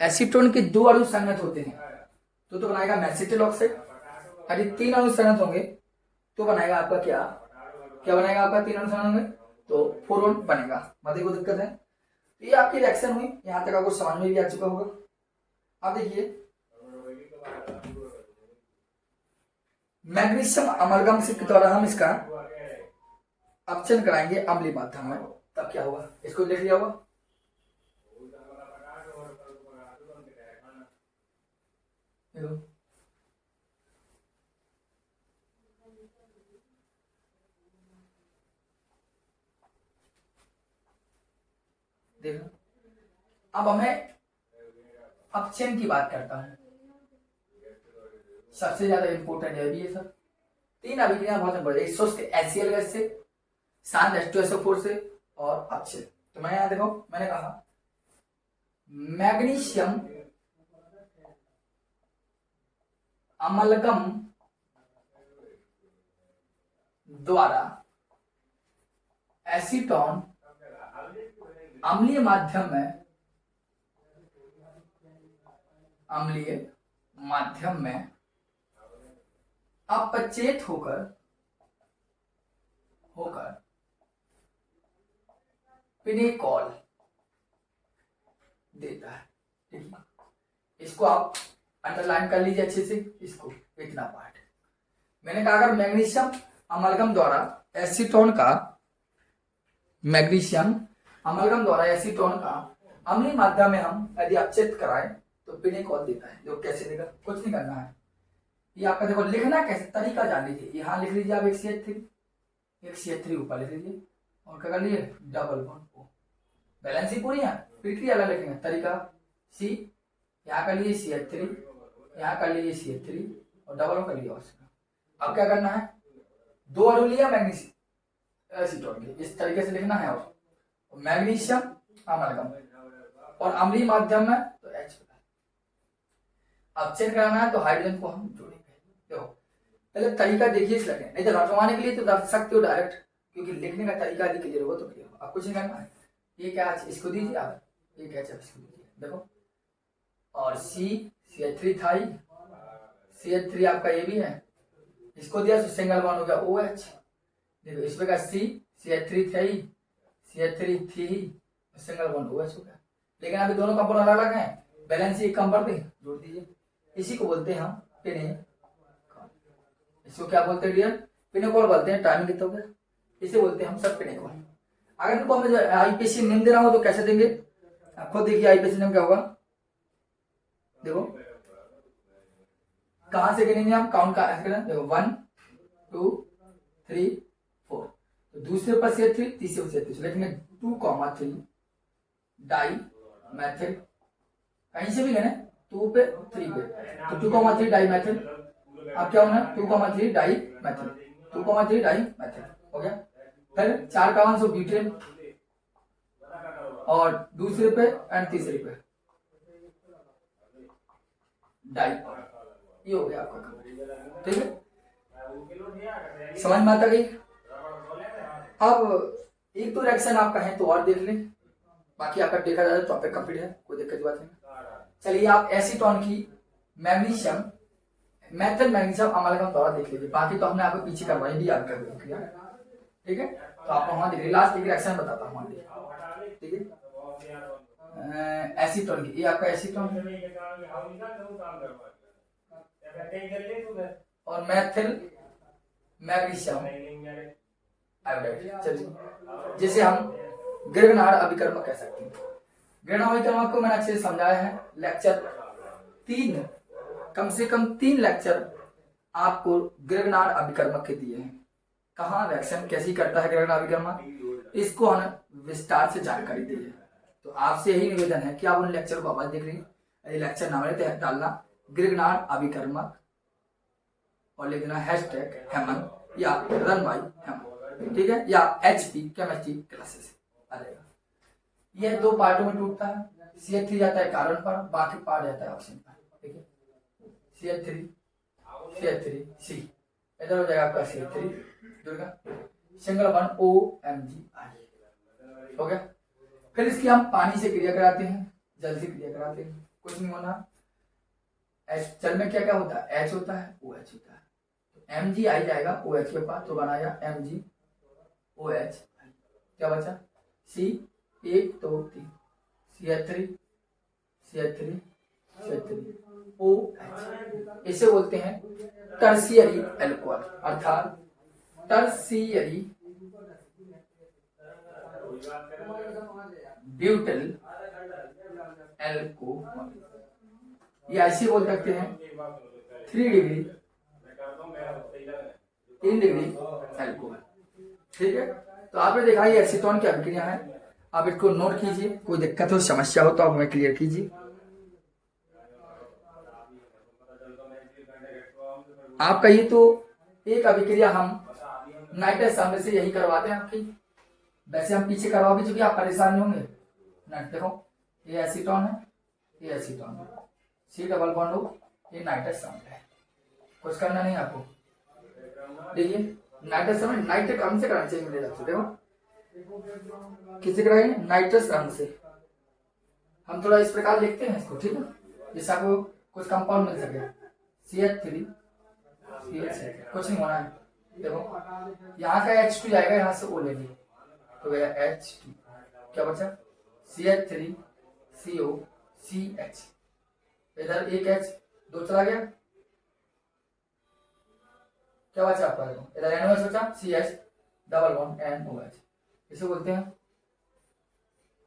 एसीटोन के दो अणु संगत होते हैं तो बनाएगा मेसिटिल ऑक्साइड, यदि तीन अणु संगत होंगे तो बनाएगा आपका क्या बनाएगा आपका, तीन अणु संगत होंगे तो फोरॉन बनेगा। मतलब कोई दिक्कत है, तो ये आपकी रिएक्शन हुई, यहां तक आपको समझ में भी आ चुका होगा। अब देखिए मैग्नीशियम अमलगम के द्वारा हम इसका अपचन कराएंगे अम्लीय माध्यम में, तब क्या होगा, इसको लिख लिया होगा, देखो अब हमें अपचयन की बात करता हूं, सबसे ज्यादा इंपोर्टेंट है भी ये सब तीन अभिक्रिया बहुत इंपोर्टेंट, शुष्क HCl गैस से, शांत H2SO4 से, और अपचयन। तो मैं यहां देखो मैंने कहा मैग्नीशियम अमलगम द्वारा एसीटोन अम्लीय माध्यम में अपचेत होकर पिनेकॉल देता है। इसको आप अंडरलाइन कर लीजिए अच्छे से, इसको इतना पार्ट। मैंने कहा अगर मैग्नीशियम अमलगम द्वारा एसीटोन का, मैग्नीशियम अमलगम द्वारा एसीटोन का अम्लीय माध्यम में हम यदि अपचेत कराएं तो पिनेकोल देता है। जो कैसे देगा, कुछ नहीं करना है, ये आपका देखो लिखना कैसे तरीका जान लीजिए। यहाँ लिख लीजिए आप एक CH3 ऊपर लिख लीजिए और क्या कर लीजिए डबल बॉन्ड O, बैलेंस ही पूरी है। प्रक्रिया अलग लिखेंगे, तरीका C, यहाँ कर लीजिए CH3, यहाँ कर लीजिए CH3 और डबल कर लीजिए ऑक्सीजन। अब क्या करना है, 2 अणु लिया मैग्नीशियम एसीटोन के, इस तरीके से लिखना है। और मैग्नीशियम अमलगम और अम्लीय माध्यम में तो H, अब चेक कराना है तो हाइड्रोजन को हम जोड़ेंगे। देखो पहले तरीका देखिए इस लगे, नहीं तो रटवाने के लिए तो रट सकते हो डायरेक्ट, क्योंकि लिखने का तरीका यदि क्लियर होगा तो क्लियर हो। अब कुछ नहीं करना है, ये क्या है इसको दीजिए आप, ये क्या है इसको दीजिए देखो, और CH3 था ही, CH3 आपका ये भी है, इसको दिया तो सिंगल बॉन्ड हो गया OH। देखो इसमें का CH3 था ही, CH3 थी ही, सिंगल बॉन्ड OH हो गया। लेकिन अभी दोनों कंपाउंड अलग अलग हैं, बैलेंस एक कम कर दे, जोड़ दीजिए। इसी को बोलते हैं हम पिनेकोल। इसको क्या बोलते हैं डियर, पिनेकोल बोलते हैं। टाइमिंग कितना हो गया, इसे बोलते हैं हम सब पिनेकोल। अगर इनको हम आईपीसी नेम दे रहा हूं तो कैसे देंगे, खुद देखिए आईपीसी नेम क्या होगा। देखो कहां से गिनेंगे हम, काउंट का देखो 1 2 3 4, तो दूसरे पर CH3, तीसरे पर CH3 लिखेंगे 2,3 डाई मैथिल, कहीं से भी लेना 2 पे 3 पे, तो 2,3 डाई मैथिल। अब क्या होना 2,3 डाई मैथिल, 2,3 डाई मैथिल हो गया। फिर 4 का 1 ब्यूटेन और दूसरे पे एंड तीसरे पे डाई, ये हो गया आपका काम। ठीक है, समझ में आता गई। अब एक दो रिएक्शन आपका है तो और देख लें, बाकी आपका देखा जाए तो टॉपिक कंप्लीट है, कोई दिक्कत की बात नहीं। चलिए आप एसीटोन की मैग्नीशियम मेथल मैग्नीशियम अमलगम द्वारा देख लीजिए, बाकी तो हमने आपको पीछे करवाई भी याद कर दिया। ठीक है, तो आपको वहां देख लीजिए, लास्ट एक रिएक्शन बताता हूं वहां। ठीक है, एसीटोन की, ये आपका एसीटोन और मेथिल मैग्नीशियम आयोडाइड। चलिए जिसे हम ग्रेगनार्ड अभिकर्मक कह सकते हैं। ग्रेगनार्ड अभिकर्मक को मैंने अच्छे से समझाया है, लेक्चर 3, कम से कम 3 लेक्चर आपको ग्रेगनार्ड अभिकर्मक के दिए हैं। कहाँ रिएक्शन कैसी करता है ग्रेगनार्ड अभिकर्मक, इसको हम विस्तार से जानकारी दी है। तो आपसे यही निवेदन है कि आप उन लेक्चर को आवाज देख रही, यदि लेक्चर नाम डालना ग्रेगनार्ड अभिकर्मक और लिखना #हेमन या रन बाय हेमन, ठीक है, या HP केमिस्ट्री क्लासेस आ जाएगा। यह 2 पार्टों में टूटता है, CH3 जाता है कार्बन पर, बाकी पार्ट जाता है ऑक्सीजन पर। ठीक है, CH3 C, इधर हो जाएगा आपका CH3 जुड़ेगा, सिंगल बॉन्ड OMgI हो गया। फिर इसकी हम पानी से क्रिया कराते हैं, जल से क्रिया कराते हैं, कुछ नहीं होना। जल में क्या क्या होता है, H होता है, OH होता है, तो MgI जाएगा OH के पास, तो बनाया MgOH। क्या बचा C, 1 2 3 CH3 OH, इसे बोलते हैं टर्शियरी एल्कोहल, अर्थात टर्शियरी ब्यूटिल एल्कोहल, या ऐसे बोल सकते हैं 3 डिग्री 3 डिग्री एल्कोहल। ठीक है, तो आपने देखा ये एसीटोन की अभिक्रिया है। आप इसको नोट कीजिए, कोई दिक्कत हो समस्या हो तो आप हमें क्लियर कीजिए। आपका ये तो एक अभिक्रिया हम नाइट्रस सामने से यही करवाते हैं आपकी, वैसे हम पीछे करवा भी चुके, आप परेशान नहीं होंगे। देखो ये एसीटोन है, ये एसीटोन है, C डबल बॉन्ड हो, ये नाइट्रस सामने है, कुछ करना नहीं आपको। देखिए नाइट्रस सामने, नाइट्रस कम से कराना चाहिए मेरे हिसाब से। देखो किसी कराएंगे नाइट्रस रंग से, हम थोड़ा इस प्रकार लिखते हैं इसको, ठीक है, जिससे आपको कुछ कंपाउंड मिल सके। CH3 कुछ नहीं होना है। देखो यहाँ का H2 जाएगा, यहाँ से O लेंगे तो गया H2, क्या बचा CH3 CO CH, इधर एक एच, दो चला गया, क्या बचा आपका? इधर NOH बचा, CH डबल बॉन्ड NOH, इसे बोलते हैं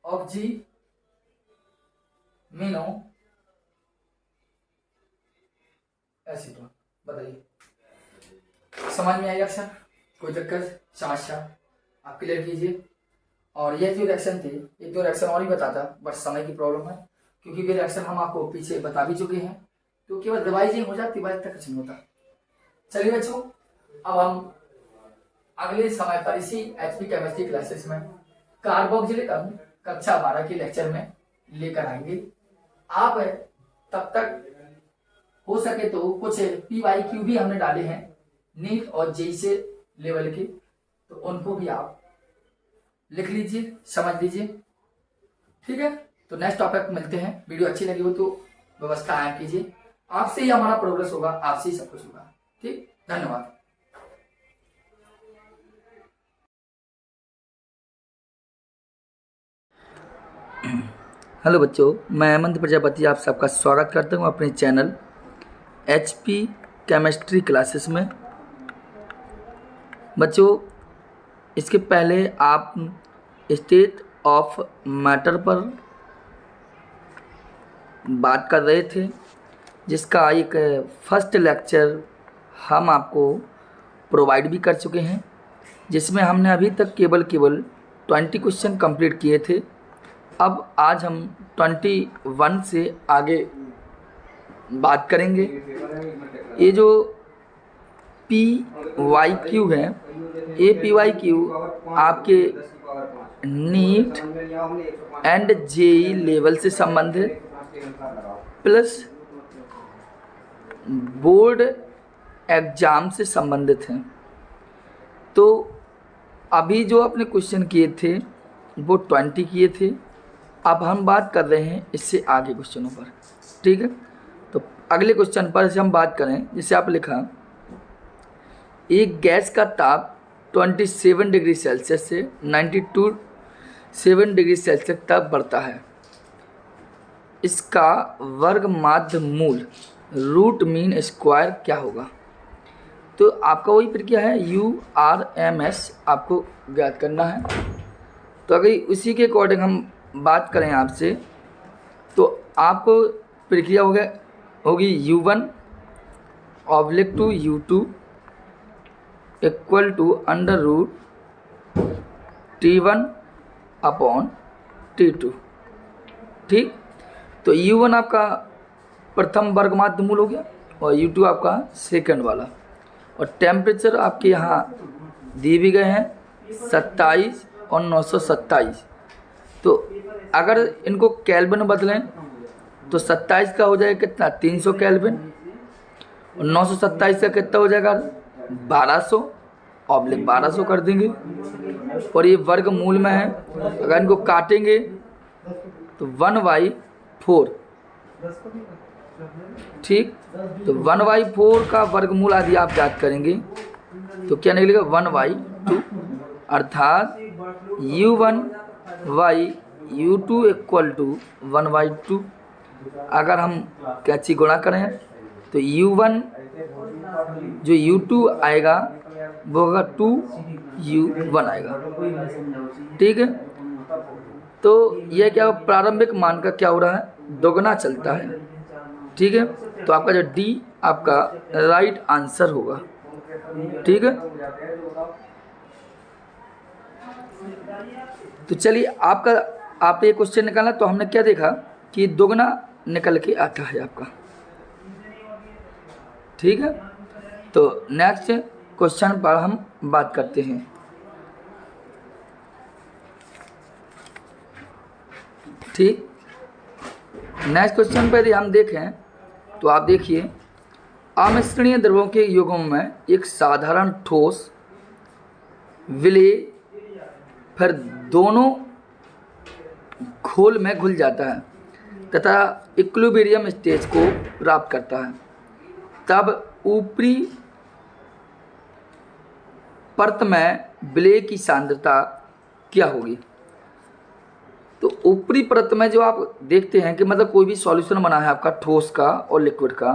ऑक्सीमीनो एसीटोन। बताइए समझ में आई अक्सर? कोई दिक्कत समस्या आप क्लियर कीजिए। और ये जो रिएक्शन थे, एक दो रिएक्शन और ही बताता, बट समय की प्रॉब्लम है, क्योंकि वे रिएक्शन हम आपको पीछे बता भी चुके हैं, तो केवल रिवाइजिंग हो जाती, बात तक कुछ नहीं होता। चलिए बच्चों, अब हम अगले समय पर इसी HP केमिस्ट्री क्लासेस में कार्बोक्सिलिक अम्ल कक्षा 12 के लेक्चर में लेकर आएंगे। आप तब तक हो सके तो कुछ PYQ भी हमने डाले हैं नीट और JEE से लेवल के, तो उनको भी आप लिख लीजिए, समझ लीजिए, ठीक है। तो नेक्स्ट टॉपिक मिलते हैं। वीडियो अच्छी लगी हो तो व्यवस्था आया कीजिए, आपसे ही हमारा प्रोग्रेस होगा, आपसे ही सब कुछ होगा। ठीक, धन्यवाद। हेलो बच्चों, मैं हेमंत प्रजापति आप सबका स्वागत करता हूं अपने चैनल HP केमिस्ट्री क्लासेस में। बच्चों, इसके पहले आप स्टेट ऑफ मैटर पर बात कर रहे थे, जिसका एक फर्स्ट लेक्चर हम आपको प्रोवाइड भी कर चुके हैं, जिसमें हमने अभी तक केवल 20 क्वेश्चन कंप्लीट किए थे। अब आज हम 21 से आगे बात करेंगे। ये जो PYQ है, ये PYQ आपके नीट एंड JEE लेवल से संबंधित प्लस बोर्ड एग्जाम से संबंधित हैं। तो अभी जो आपने क्वेश्चन किए थे वो 20 किए थे, अब हम बात कर रहे हैं इससे आगे क्वेश्चनों पर, ठीक है। तो अगले क्वेश्चन पर से हम बात करें, जिसे आप लिखा, एक गैस का ताप 27 डिग्री सेल्सियस से 92 डिग्री सेल्सियस तक बढ़ता है। इसका वर्ग माध्य मूल रूट मीन स्क्वायर क्या होगा? तो आपका वही प्रक्रिया है, URMS आपको ज्ञात करना है। तो अगर उसी के अकॉर्डिंग हम बात करें आपसे, तो आपको प्रक्रिया होगी U1 oblique to U2 equal to under root T1 upon T2, ठीक। तो U1 आपका प्रथम वर्ग माध्य मूल हो गया और U2 आपका सेकंड वाला, और टेम्परेचर आपके यहाँ दिए भी गए हैं 27 और 927। तो अगर इनको केल्विन बदलें तो 27 का हो जाएगा कितना, 300 केल्विन, और 927 का कितना हो जाएगा, 1200 ऑब्लिक 1200 कर देंगे। और ये वर्ग मूल में है, अगर इनको काटेंगे तो 1/4, ठीक। तो 1/4 का वर्गमूल आदि आप याद करेंगे तो क्या निकलेगा, 1/2, अर्थात U1/U2 इक्वल टू 1/2। अगर हम कैंची गुणा करें तो U1 जो U2 आएगा वो होगा 2U1 आएगा, ठीक है। तो यह क्या, प्रारंभिक मान का क्या हो रहा है, दोगुना चलता है, ठीक है। तो आपका जो D आपका राइट आंसर होगा, ठीक है। तो चलिए, आप ये क्वेश्चन निकालना, तो हमने क्या देखा कि दोगुना निकल के आता है आपका, ठीक है। तो नेक्स्ट क्वेश्चन पर हम बात करते हैं, ठीक। नेक्स्ट क्वेश्चन पर यदि हम देखें तो आप देखिए, अमिश्रणीय द्रवों के युग्म में एक साधारण ठोस विलय फिर दोनों घोल में घुल जाता है तथा इक्विलिब्रियम स्टेज को प्राप्त करता है, तब ऊपरी परत में विलय की सांद्रता क्या होगी? तो ऊपरी परत में जो आप देखते हैं कि मतलब कोई भी सॉल्यूशन बना है आपका ठोस का और लिक्विड का,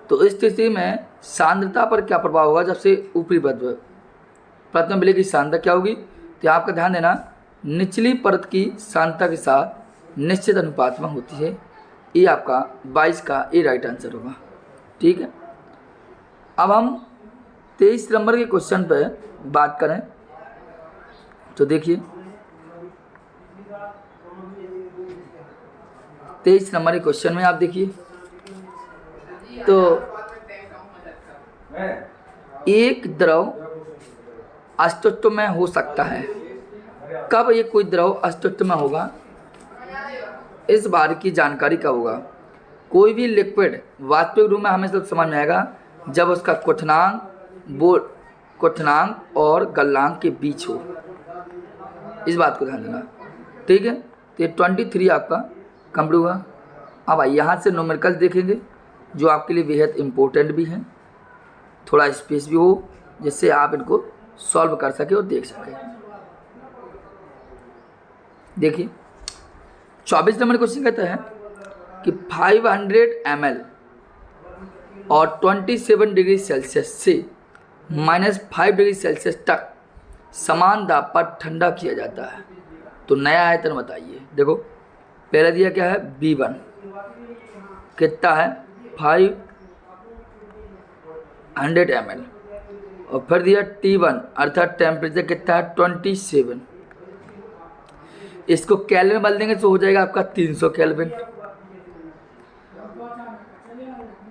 तो इस स्थिति में सांद्रता पर क्या प्रभाव होगा? जब से ऊपरी परत में मिलेगी सांद्रता क्या होगी? तो आपका ध्यान देना, निचली परत की सांद्रता के साथ निश्चित अनुपात में होती है। ये आपका 22 का ये राइट आंसर होगा। ठीक है, अब हम 23 नंबर के क्वेश्चन पे बात करें तो देखिए 23 नंबर के क्वेश्चन में आप देखिए तो एक द्रव अस्तित्व में हो सकता है। कब ये कोई द्रव अस्तित्व में होगा, इस बार की जानकारी कब होगा? कोई भी लिक्विड वास्तविक रूप में हमें सब समझ में आएगा जब उसका क्वथनांक और गलनांक के बीच हो। इस बात को ध्यान देना। ठीक है, तो ये 23 आपका कंप्लीट हुआ। अब यहाँ से न्यूमेरिकल देखेंगे जो आपके लिए बेहद इम्पोर्टेंट भी हैं, थोड़ा स्पेस भी हो जिससे आप इनको सॉल्व कर सके और देख सके। देखिए 24 नंबर क्वेश्चन कहता है कि 500 ml और 27 डिग्री सेल्सियस से -5 डिग्री सेल्सियस तक समान दाब पर ठंडा किया जाता है, तो नया आयतन बताइए। देखो पहले दिया क्या है, B1 कितना है 500 ml, और फिर दिया T1 अर्थात टेम्परेचर कितना है 27। इसको केल्विन बदल देंगे तो हो जाएगा आपका 300 केल्विन,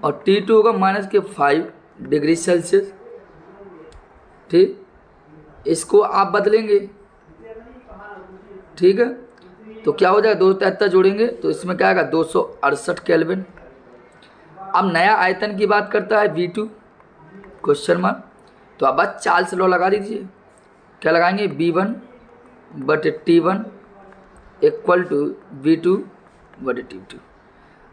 और T2 होगा -5 डिग्री सेल्सियस। ठीक, इसको आप बदलेंगे। ठीक है, तो क्या हो जाएगा 273 जोड़ेंगे तो इसमें क्या आएगा 268 केल्विन। अब नया आयतन की बात करता है V2 क्वेश्चन मार्क, तो आप बस चार्ल्स लॉ लगा दीजिए। क्या लगाएंगे, B1 बटे T1 इक्वल टू V2 बटे T2।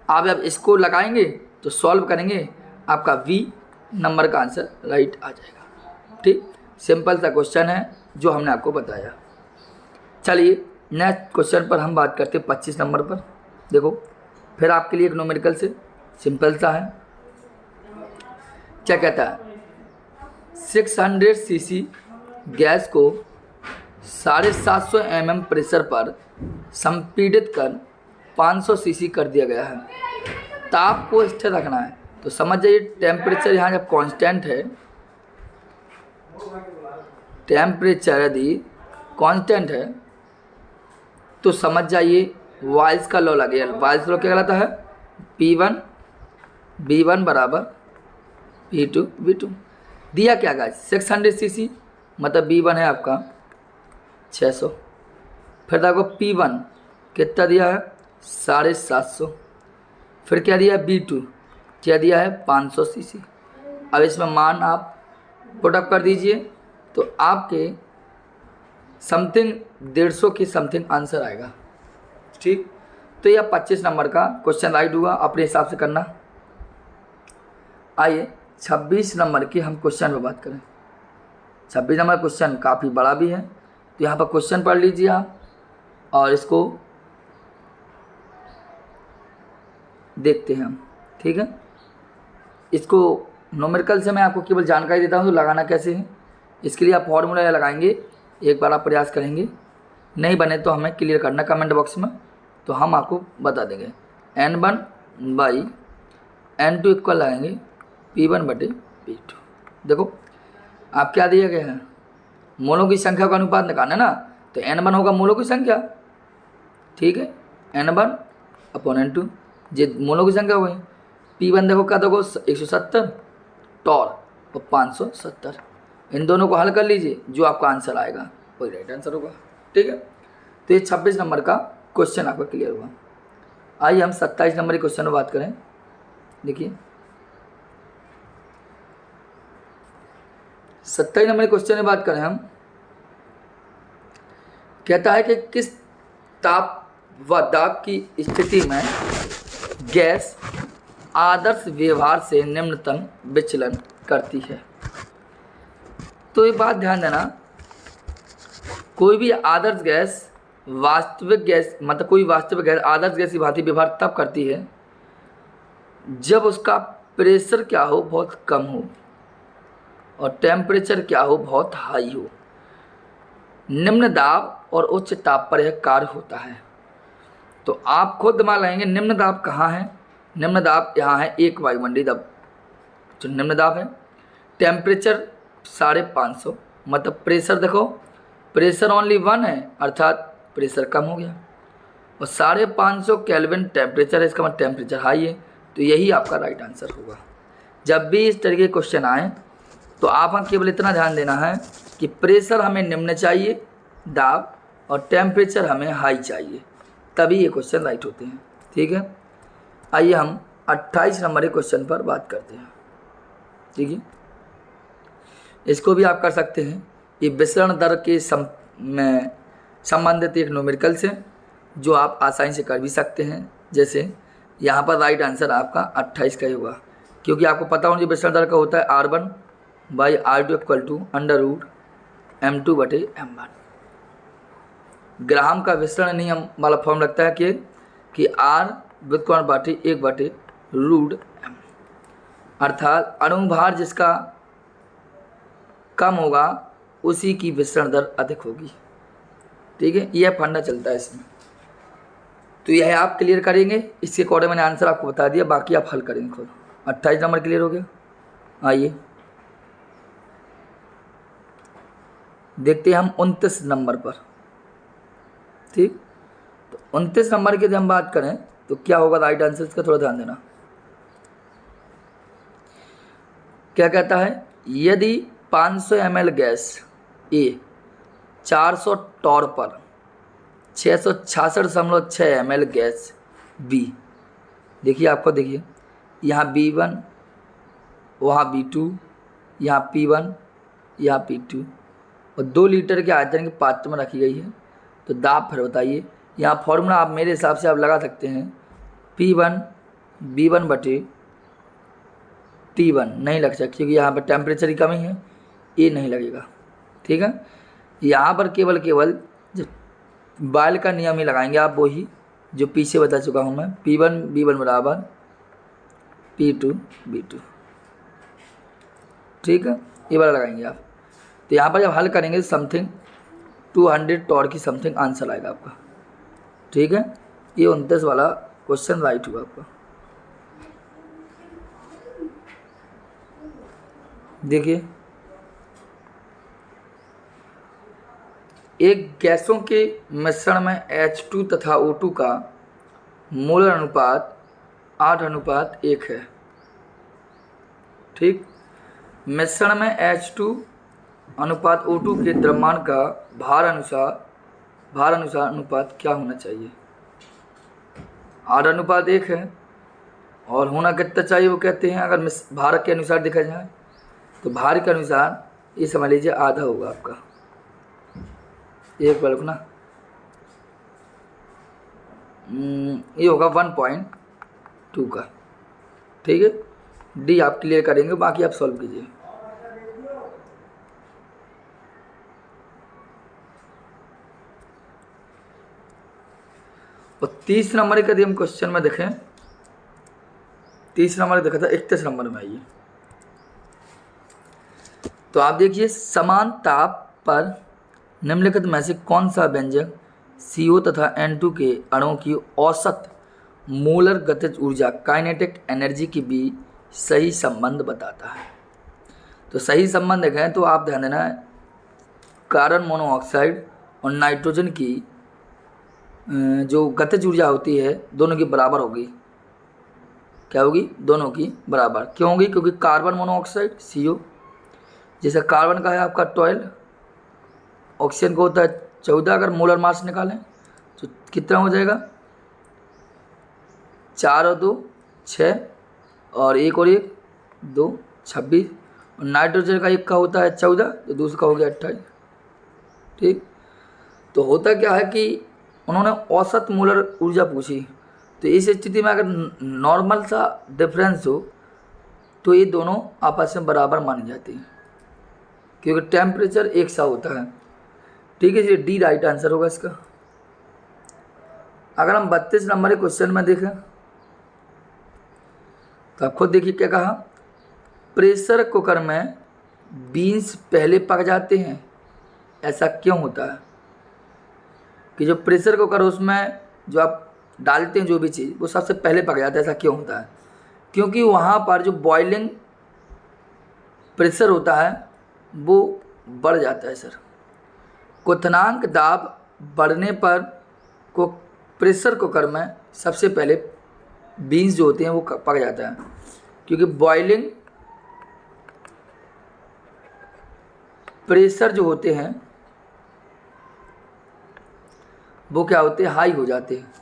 आप जब इसको लगाएंगे तो सॉल्व करेंगे, आपका V नंबर का आंसर राइट आ जाएगा। ठीक, सिंपल सा क्वेश्चन है जो हमने आपको बताया। चलिए नेक्स्ट क्वेश्चन पर हम बात करते हैं 25 नंबर पर। देखो फिर आपके लिए एक न्यूमेरिकल से सिंपल सा है। क्या कहता है, 600 सीसी गैस को 750 mm प्रेशर पर संपीड़ित कर 500 सीसी कर दिया गया है। ताप को स्थिर रखना है, तो समझ जाइए टेम्परेचर यहाँ जब कांस्टेंट है, टेम्परेचर यदि कांस्टेंट है तो समझ जाइए वाइल्स का लॉ लगेगा। वाइल्स लॉ क्या कहलाता है, B1 बराबर P2 V2। दिया क्या गाइस 600 सीसी, मतलब B1 है आपका 600, फिर देखो P1 कितना दिया है 750, फिर क्या दिया है B2 क्या दिया है 500 सीसी। अब इसमें मान आप पुटअप कर दीजिए तो आपके समथिंग 150 की समथिंग आंसर आएगा। ठीक, तो यह 25 नंबर का क्वेश्चन राइट हुआ, अपने हिसाब से करना। आइए 26 नंबर की हम क्वेश्चन पर बात करें। 26 नंबर क्वेश्चन काफ़ी बड़ा भी है, तो यहाँ पर क्वेश्चन पढ़ लीजिए आप और इसको देखते हैं हम। ठीक है, इसको न्यूमेरिकल से मैं आपको केवल जानकारी देता हूँ तो लगाना कैसे है, इसके लिए आप फॉर्मूला लगाएंगे। एक बार आप प्रयास करेंगे, नहीं बने तो हमें क्लियर करना कमेंट बॉक्स में, तो हम आपको बता देंगे। N1 बाई N2 इक्वल लगाएंगे P1 बटे P2। देखो आप क्या दिया गया है, मोलों की संख्या का अनुपात निकालना ना, तो N1 होगा मोलों की संख्या। ठीक है, N1 अपॉन N2 जे मोलों की संख्या हो गई। P1 देखो क्या देखो 170 टॉर और 570, इन दोनों को हल कर लीजिए, जो आपका आंसर आएगा वही राइट आंसर होगा। ठीक है, तो ये 26 नंबर का क्वेश्चन आपका क्लियर हुआ। आइए हम 27 नंबर के क्वेश्चन में बात करें। देखिए 27 नंबर के क्वेश्चन में बात करें हम, कहता है कि किस ताप व दाब की स्थिति में गैस आदर्श व्यवहार से निम्नतम विचलन करती है। तो ये बात ध्यान देना, कोई भी आदर्श गैस वास्तविक गैस मतलब कोई वास्तविक गैस आदर्श गैस की भांति व्यवहार तब करती है जब उसका प्रेशर क्या हो, बहुत कम हो, और टेम्परेचर क्या हो, बहुत हाई हो। निम्न दाब और उच्च ताप पर यह कार्य होता है। तो आप खुद दिमाग लगाएंगे निम्न दाब कहाँ है। निम्न दाब यहाँ है 1 वायुमंडलीय दाब जो निम्न दाब है। टेम्परेचर 550, मतलब प्रेशर देखो, प्रेशर ओनली 1 है अर्थात प्रेशर कम हो गया, और 550 केल्विन टेम्परेचर है, इसका मतलब टेम्परेचर हाई है। तो यही आपका राइट आंसर होगा। जब भी इस तरीके के क्वेश्चन आए तो आप केवल इतना ध्यान देना है कि प्रेशर हमें निम्न चाहिए दाब, और टेम्परेचर हमें हाई चाहिए, तभी ये क्वेश्चन राइट होते हैं। ठीक है, आइए हम 28 नंबर के क्वेश्चन पर बात करते हैं। ठीक है, इसको भी आप कर सकते हैं। ये विसरण दर के में संबंधित एक न्यूमेरिकल्स है जो आप आसानी से कर भी सकते हैं। जैसे यहाँ पर राइट आंसर आपका 28 का ही होगा, क्योंकि आपको पता होना चाहिए विसरण दर का होता है R1/R2 = √M2/M1। ग्राहम का विसरण नियम वाला फॉर्म लगता है कि R व्युत्क्रमण बाटी 1/√M, अर्थात अणुभार जिसका कम होगा उसी की विसरण दर अधिक होगी। ठीक है, यह फंडा चलता है इसमें। तो यह आप क्लियर करेंगे, इसके अकॉर्डिंग मैंने आंसर आपको बता दिया, बाकी आप हल करेंगे खुद। 28 नंबर क्लियर हो गया। आइए देखते हैं हम 29 नंबर पर। ठीक, तो 29 नंबर की यदि हम बात करें तो क्या होगा राइट आंसर, इसका थोड़ा ध्यान देना। क्या कहता है, यदि 500 ml गैस ए 400 टॉर पर 666.6 ml गैस बी, देखिए आपको, देखिए यहाँ B1, वहाँ B2, यहाँ P1, यहाँ P2, और 2 लीटर के आयतन के पात्र में रखी गई है। तो दाब फिर बताइए। यहाँ फॉर्मूला आप मेरे हिसाब से आप लगा सकते हैं, P1 B1/T1 नहीं लग सकता, क्योंकि यहाँ पर टेम्परेचर की कमी है, ये नहीं लगेगा। ठीक है, यहाँ पर केवल जो बायल का नियम ही लगाएंगे आप, वही जो पीछे बता चुका हूँ मैं, P1 B1 = P2 B2। ठीक है, ये वाला लगाएंगे आप। तो यहाँ पर जब हल करेंगे समथिंग 200 टॉर की समथिंग आंसर आएगा आपका। ठीक है, ये 29 वाला क्वेश्चन राइट हुआ आपका। देखिए, एक गैसों के मिश्रण में H2 तथा O2 का मोलर अनुपात 8:1 है। ठीक, मिश्रण में H2 अनुपात O2 के द्रव्यमान का भार अनुसार अनुपात क्या होना चाहिए। 8:1 है, और होना कितना चाहिए वो कहते हैं, अगर भार के अनुसार देखा जाए तो भार के अनुसार ये समझ लीजिए आधा होगा आपका, एक बल्ब ना, ये होगा 1.2 का। ठीक है, डी आप क्लियर करेंगे, बाकी आप सॉल्व कीजिए। और 30 नंबर का यदि हम क्वेश्चन में देखें, 30 नंबर देखा था, 31 नंबर में आइए। तो आप देखिए, समान ताप पर निम्नलिखित में से कौन सा व्यंजक CO तथा N2 के अणुओं की औसत मोलर गतिज ऊर्जा काइनेटिक एनर्जी के बीच सही संबंध बताता है। तो सही संबंध देखें तो आप ध्यान देना है, कार्बन मोनोऑक्साइड और नाइट्रोजन की जो गतिज ऊर्जा होती है दोनों की बराबर होगी। क्या होगी, दोनों की बराबर। क्यों होगी, क्योंकि कार्बन मोनोऑक्साइड CO, जैसे कार्बन का है आपका 12, ऑक्सीजन को होता है 14। अगर मोलर मास निकालें तो कितना हो जाएगा, 4 और 2 6, और 1 और 1 2 26, और नाइट्रोजन का एक का होता है 14, तो दूसरा का हो गया 28। ठीक, तो होता क्या है कि उन्होंने औसत मोलर ऊर्जा पूछी, तो इस स्थिति में अगर नॉर्मल सा डिफरेंस हो तो ये दोनों आपस में बराबर मानी जाती हैं, क्योंकि टेम्परेचर एक सा होता है। ठीक है जी, डी राइट आंसर होगा इसका। अगर हम 32 नंबर के क्वेश्चन में देखें तो आप खुद देखिए क्या कहा, प्रेशर कुकर में बीन्स पहले पक जाते हैं, ऐसा क्यों होता है कि जो प्रेशर कुकर उसमें जो आप डालते हैं जो भी चीज़ वो सबसे पहले पक जाता है, ऐसा क्यों होता है? क्योंकि वहाँ पर जो बॉइलिंग प्रेशर होता है वो बढ़ जाता है सर। क्वथनांक दाब बढ़ने पर को प्रेशर कुकर में सबसे पहले बीन्स जो होते हैं वो पक जाता है, क्योंकि बॉइलिंग प्रेशर जो होते हैं वो क्या होते हैं, हाई हो जाते हैं,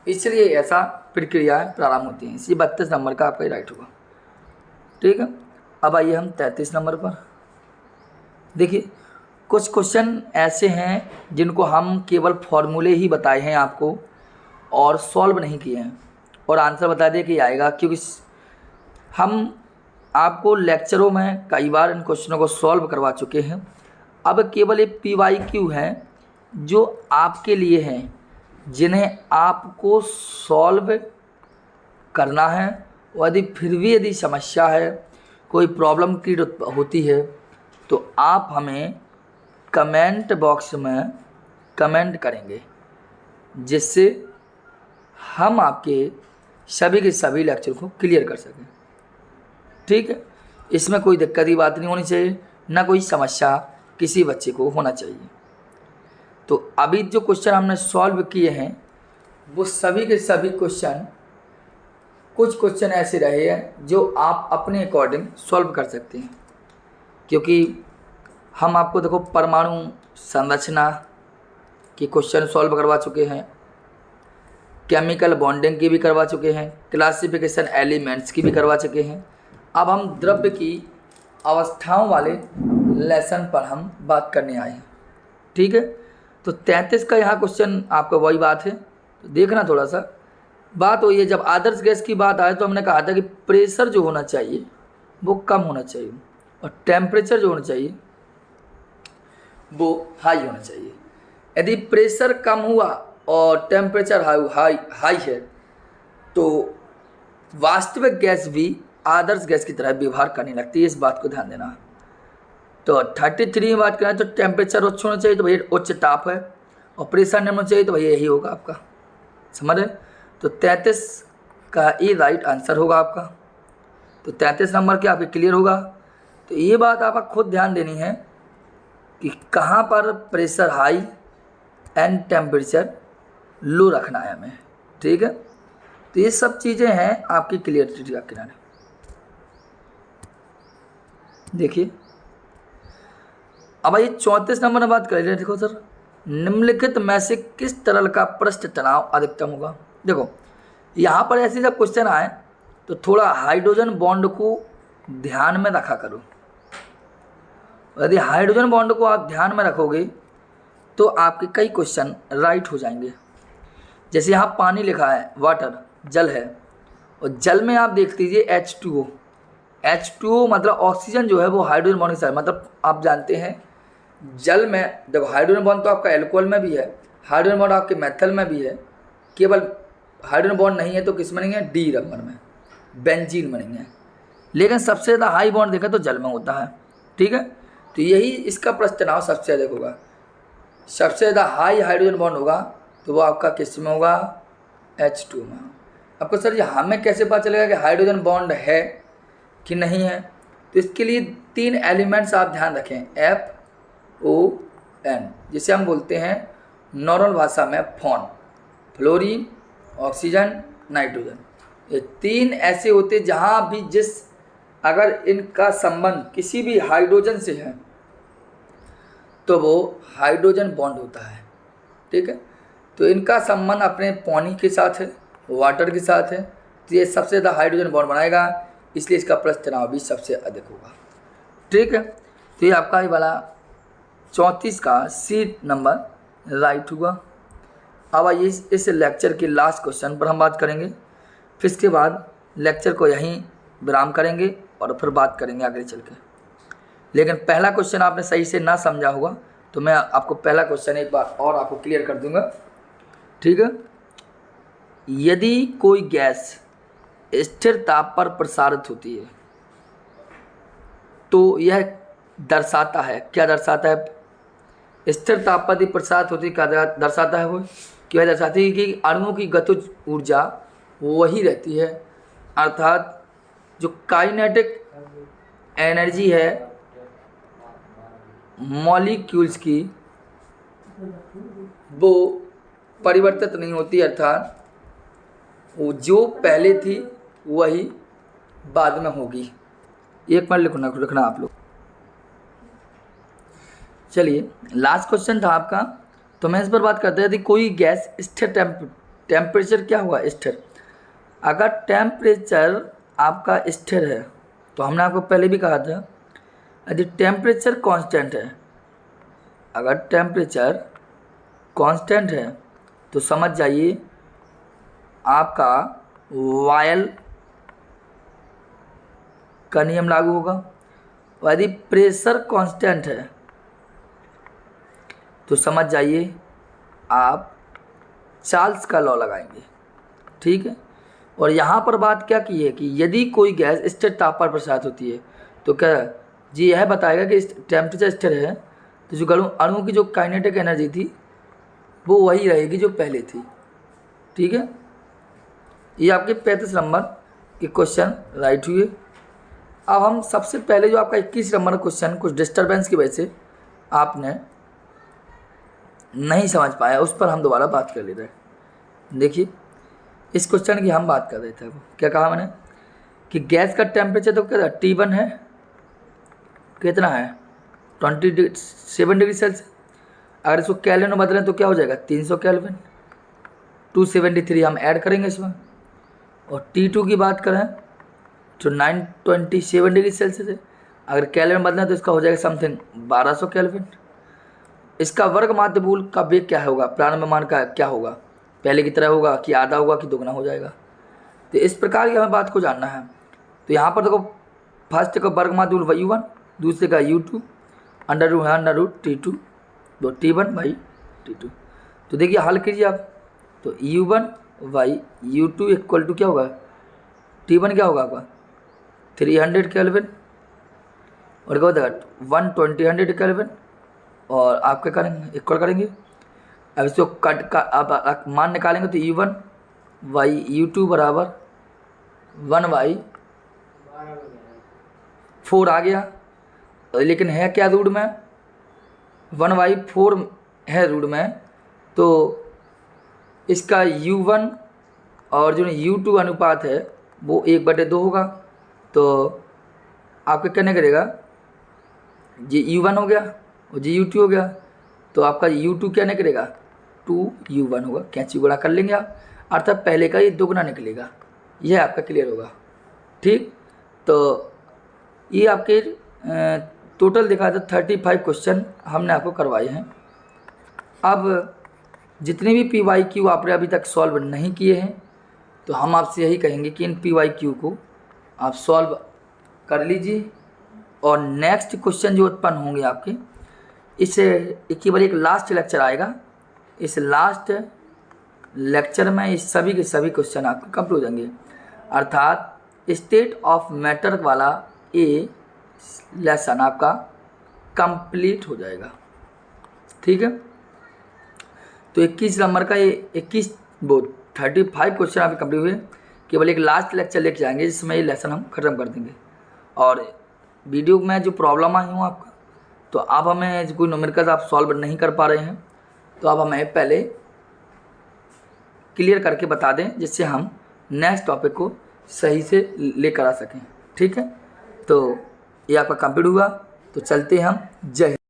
इसलिए ऐसा प्रक्रियाएं प्रारंभ होती हैं। इसलिए 32 नंबर का आपका ही राइट होगा। ठीक है, अब आइए हम 33 नंबर पर। देखिए कुछ क्वेश्चन ऐसे हैं जिनको हम केवल फॉर्मूले ही बताए हैं आपको और सॉल्व नहीं किए हैं, और आंसर बता दिए कि आएगा, क्योंकि हम आपको लेक्चरों में कई बार इन क्वेश्चनों को सॉल्व करवा चुके हैं। अब केवल एक PYQ है जो आपके लिए हैं, जिन्हें आपको सॉल्व करना है। और यदि फिर भी यदि समस्या है, कोई प्रॉब्लम क्रिएट होती है, तो आप हमें कमेंट बॉक्स में कमेंट करेंगे, जिससे हम आपके सभी के सभी लेक्चर को क्लियर कर सकें। ठीक है, इसमें कोई दिक्कत की बात नहीं होनी चाहिए, ना कोई समस्या किसी बच्चे को होना चाहिए। तो अभी जो क्वेश्चन हमने सॉल्व किए हैं वो सभी के सभी क्वेश्चन, कुछ क्वेश्चन ऐसे रहे हैं जो आप अपने अकॉर्डिंग सॉल्व कर सकते हैं, क्योंकि हम आपको देखो परमाणु संरचना के क्वेश्चन सॉल्व करवा चुके हैं, केमिकल बॉन्डिंग की भी करवा चुके हैं, क्लासिफिकेशन एलिमेंट्स की भी करवा चुके हैं। अब हम द्रव्य की अवस्थाओं वाले लेसन पर हम बात करने आए हैं। ठीक है, तो 33 का यहाँ क्वेश्चन आपका वही बात है, तो देखना थोड़ा सा। बात वही है, जब आदर्श गैस की बात आए तो हमने कहा था कि प्रेशर जो होना चाहिए वो कम होना चाहिए और टेम्परेचर जो होना चाहिए वो हाई होना चाहिए। यदि प्रेशर कम हुआ और टेम्परेचर हाई है तो वास्तविक गैस भी आदर्श गैस की तरह व्यवहार करने लगती है, इस बात को ध्यान देना। तो 33 में बात करें तो टेम्परेचर उच्च होना चाहिए, तो भैया उच्च ताप है, और प्रेशर निम्न होना चाहिए, तो भैया यही होगा आपका, समझ रहे? तो 33 का ये राइट आंसर होगा आपका। तो 33 नंबर क्या आपके क्लियर होगा। तो ये बात आप खुद ध्यान देनी है कि कहाँ पर pressure high and temperature low रखना है हमें। ठीक है, तो ये सब चीज़ें हैं आपकी क्लियरिटी का किनारे। देखिए अब ये 34 नंबर में बात करें। देखो सर, निम्नलिखित में से किस तरल का पृष्ठ तनाव अधिकतम होगा। देखो यहाँ पर ऐसे जब क्वेश्चन आए तो थोड़ा हाइड्रोजन बॉन्ड को ध्यान में रखा करो। यदि हाइड्रोजन बॉन्ड को आप ध्यान में रखोगे तो आपके कई क्वेश्चन राइट हो जाएंगे। जैसे यहाँ पानी लिखा है, वाटर जल है, और जल में आप देख लीजिए H2O मतलब ऑक्सीजन जो है वो हाइड्रोजन बॉन्ड के साथ, मतलब आप जानते हैं जल में देखो हाइड्रोजन बॉन्ड तो आपका एल्कोहल में भी है, हाइड्रोजन बॉन्ड आपके मेथल में भी है, केवल हाइड्रोजन बॉन्ड नहीं है तो किस में नहीं है, डी नंबर में, बेंजीन में नहीं है। लेकिन सबसे ज़्यादा हाई बॉन्ड देखा तो जल में होता है। ठीक है, तो यही इसका प्रश्न तनाव सबसे अधिक होगा। सबसे ज़्यादा हाई हाइड्रोजन बॉन्ड होगा तो वो आपका किस में होगा, H2 में। आपको सर ये हमें कैसे पता चलेगा कि हाइड्रोजन बॉन्ड है कि नहीं है। तो इसके लिए 3 एलिमेंट्स आप ध्यान रखें, FON, जिसे हम बोलते हैं नॉर्मल भाषा में फोन, फ्लोरीन, ऑक्सीजन, नाइट्रोजन। ये 3 ऐसे होते जहाँ भी अगर इनका संबंध किसी भी हाइड्रोजन से है तो वो हाइड्रोजन बॉन्ड होता है। ठीक है, तो इनका संबंध अपने पानी के साथ है, वाटर के साथ है, तो ये सबसे ज़्यादा हाइड्रोजन बॉन्ड बनाएगा, इसलिए इसका पृष्ठ तनाव भी सबसे अधिक होगा। ठीक है, तो ये आपका ये वाला 34 का सी नंबर राइट हुआ। अब आइए इस लेक्चर के लास्ट क्वेश्चन पर हम बात करेंगे, फिर इसके बाद लेक्चर को यहीं विराम करेंगे और फिर बात करेंगे आगे चल के। लेकिन पहला क्वेश्चन आपने सही से ना समझा होगा तो मैं आपको पहला क्वेश्चन एक बार और आपको क्लियर कर दूंगा। ठीक है, यदि कोई गैस स्थिर ताप पर प्रसारित होती है तो यह दर्शाता है, क्या दर्शाता है? स्थिर ताप पर यदि प्रसारित होती है, क्या दर्शाता है वो? क्या दर्शाती है कि अणुओं की गतिज ऊर्जा वही रहती है, अर्थात जो काइनेटिक एनर्जी है मॉलिक्यूल्स की वो परिवर्तित नहीं होती, अर्थात वो जो पहले थी वही बाद में होगी। एक मिनट रखना आप लोग। चलिए, लास्ट क्वेश्चन था आपका, तो मैं इस पर बात करते हैं। यदि कोई गैस स्थिर टेम्परेचर क्या हुआ? स्थिर। अगर टेम्परेचर आपका स्थिर है तो हमने आपको पहले भी कहा था, यदि टेम्परेचर कांस्टेंट है, अगर टेम्परेचर कांस्टेंट है तो समझ जाइए आपका वायल का नियम लागू होगा। और यदि प्रेशर कांस्टेंट है तो समझ जाइए आप चार्ल्स का लॉ लगाएंगे, ठीक है। और यहाँ पर बात क्या की है कि यदि कोई गैस स्थिर ताप पर प्रसारित होती है तो क्या जी यह बताएगा कि टेम्परेचर स्थिर है तो जो अणुओं की जो काइनेटिक एनर्जी थी वो वही रहेगी जो पहले थी, ठीक है। ये आपके 35 नंबर के क्वेश्चन राइट हुए। अब हम सबसे पहले जो आपका 21 नंबर क्वेश्चन कुछ डिस्टर्बेंस की वजह से आपने नहीं समझ पाया, उस पर हम दोबारा बात कर लेते हैं। देखिए, इस क्वेश्चन की हम बात कर रहे थे। क्या कहा मैंने कि गैस का टेम्परेचर तो क्या T1 है, कितना है 27 डिग्री सेल्सियस। अगर इसको केल्विन में बदलें तो क्या हो जाएगा 300 केल्विन, 273 हम ऐड करेंगे इसमें। और T2 की बात करें तो 927 डिग्री सेल्सियस है, अगर केल्विन में बदलें तो इसका हो जाएगा समथिंग 1200 केल्विन। इसका वर्ग माध्य मूल का वेग क्या होगा, प्रारंभिक मान का क्या होगा, पहले की तरह होगा कि आधा होगा कि दोगुना हो जाएगा। तो इस प्रकार की हमें बात को जानना है। तो यहाँ पर देखो, फर्स्ट का वर्ग माध्य मूल U1, दूसरे का U2 अंडर T2 तो T1 बाई T2। तो देखिए हल कीजिए आप, तो U1 by U2 equal to क्या होगा, T1 क्या होगा आपका 300 केल्विन और क्या होता है 120 केल्विन, और आप क्या करेंगे इक्वल करेंगे। अब इसको कट का आप मान निकालेंगे तो U1 बाई U2 बराबर 1 बाई 4 आ गया, लेकिन है क्या रूट में 1 बाई 4 है रूट में, तो इसका U1 और जो U2 अनुपात है वो 1/2 होगा। तो आपका क्या करेगा, जी U1 हो गया और जी U2 हो गया, तो आपका U2 क्या निकलेगा 2U1 होगा, कैंची गुणा कर लेंगे आप, अर्थात पहले का ये दोगुना निकलेगा। यह आपका क्लियर होगा, ठीक। तो ये आपके टोटल देखा तो 35 क्वेश्चन हमने आपको करवाए हैं। अब जितने भी PYQ आपने अभी तक सॉल्व नहीं किए हैं तो हम आपसे यही कहेंगे कि इन PYQ को आप सॉल्व कर लीजिए, और नेक्स्ट क्वेश्चन जो उत्पन्न होंगे आपके इससे केवल एक लास्ट लेक्चर आएगा। इस लास्ट लेक्चर में इस सभी के सभी क्वेश्चन आपके कंप्लीट हो जाएंगे, अर्थात स्टेट ऑफ मैटर वाला ये लेसन आपका कंप्लीट हो जाएगा, ठीक है। तो 21 नंबर का ये 35 क्वेश्चन आपके कंप्लीट हुए। केवल एक लास्ट लेक्चर लेके जाएंगे जिसमें ये लेसन हम ख़त्म कर देंगे। और वीडियो में जो प्रॉब्लम आई हूँ आपका, तो आप हमें कोई न्यूमेरिकल आप सॉल्व नहीं कर पा रहे हैं तो आप हमें पहले क्लियर करके बता दें, जिससे हम नेक्स्ट टॉपिक को सही से लेकर आ सकें, ठीक है। तो ये आपका कंप्लीट हुआ, तो चलते हैं हम। जय हिंद।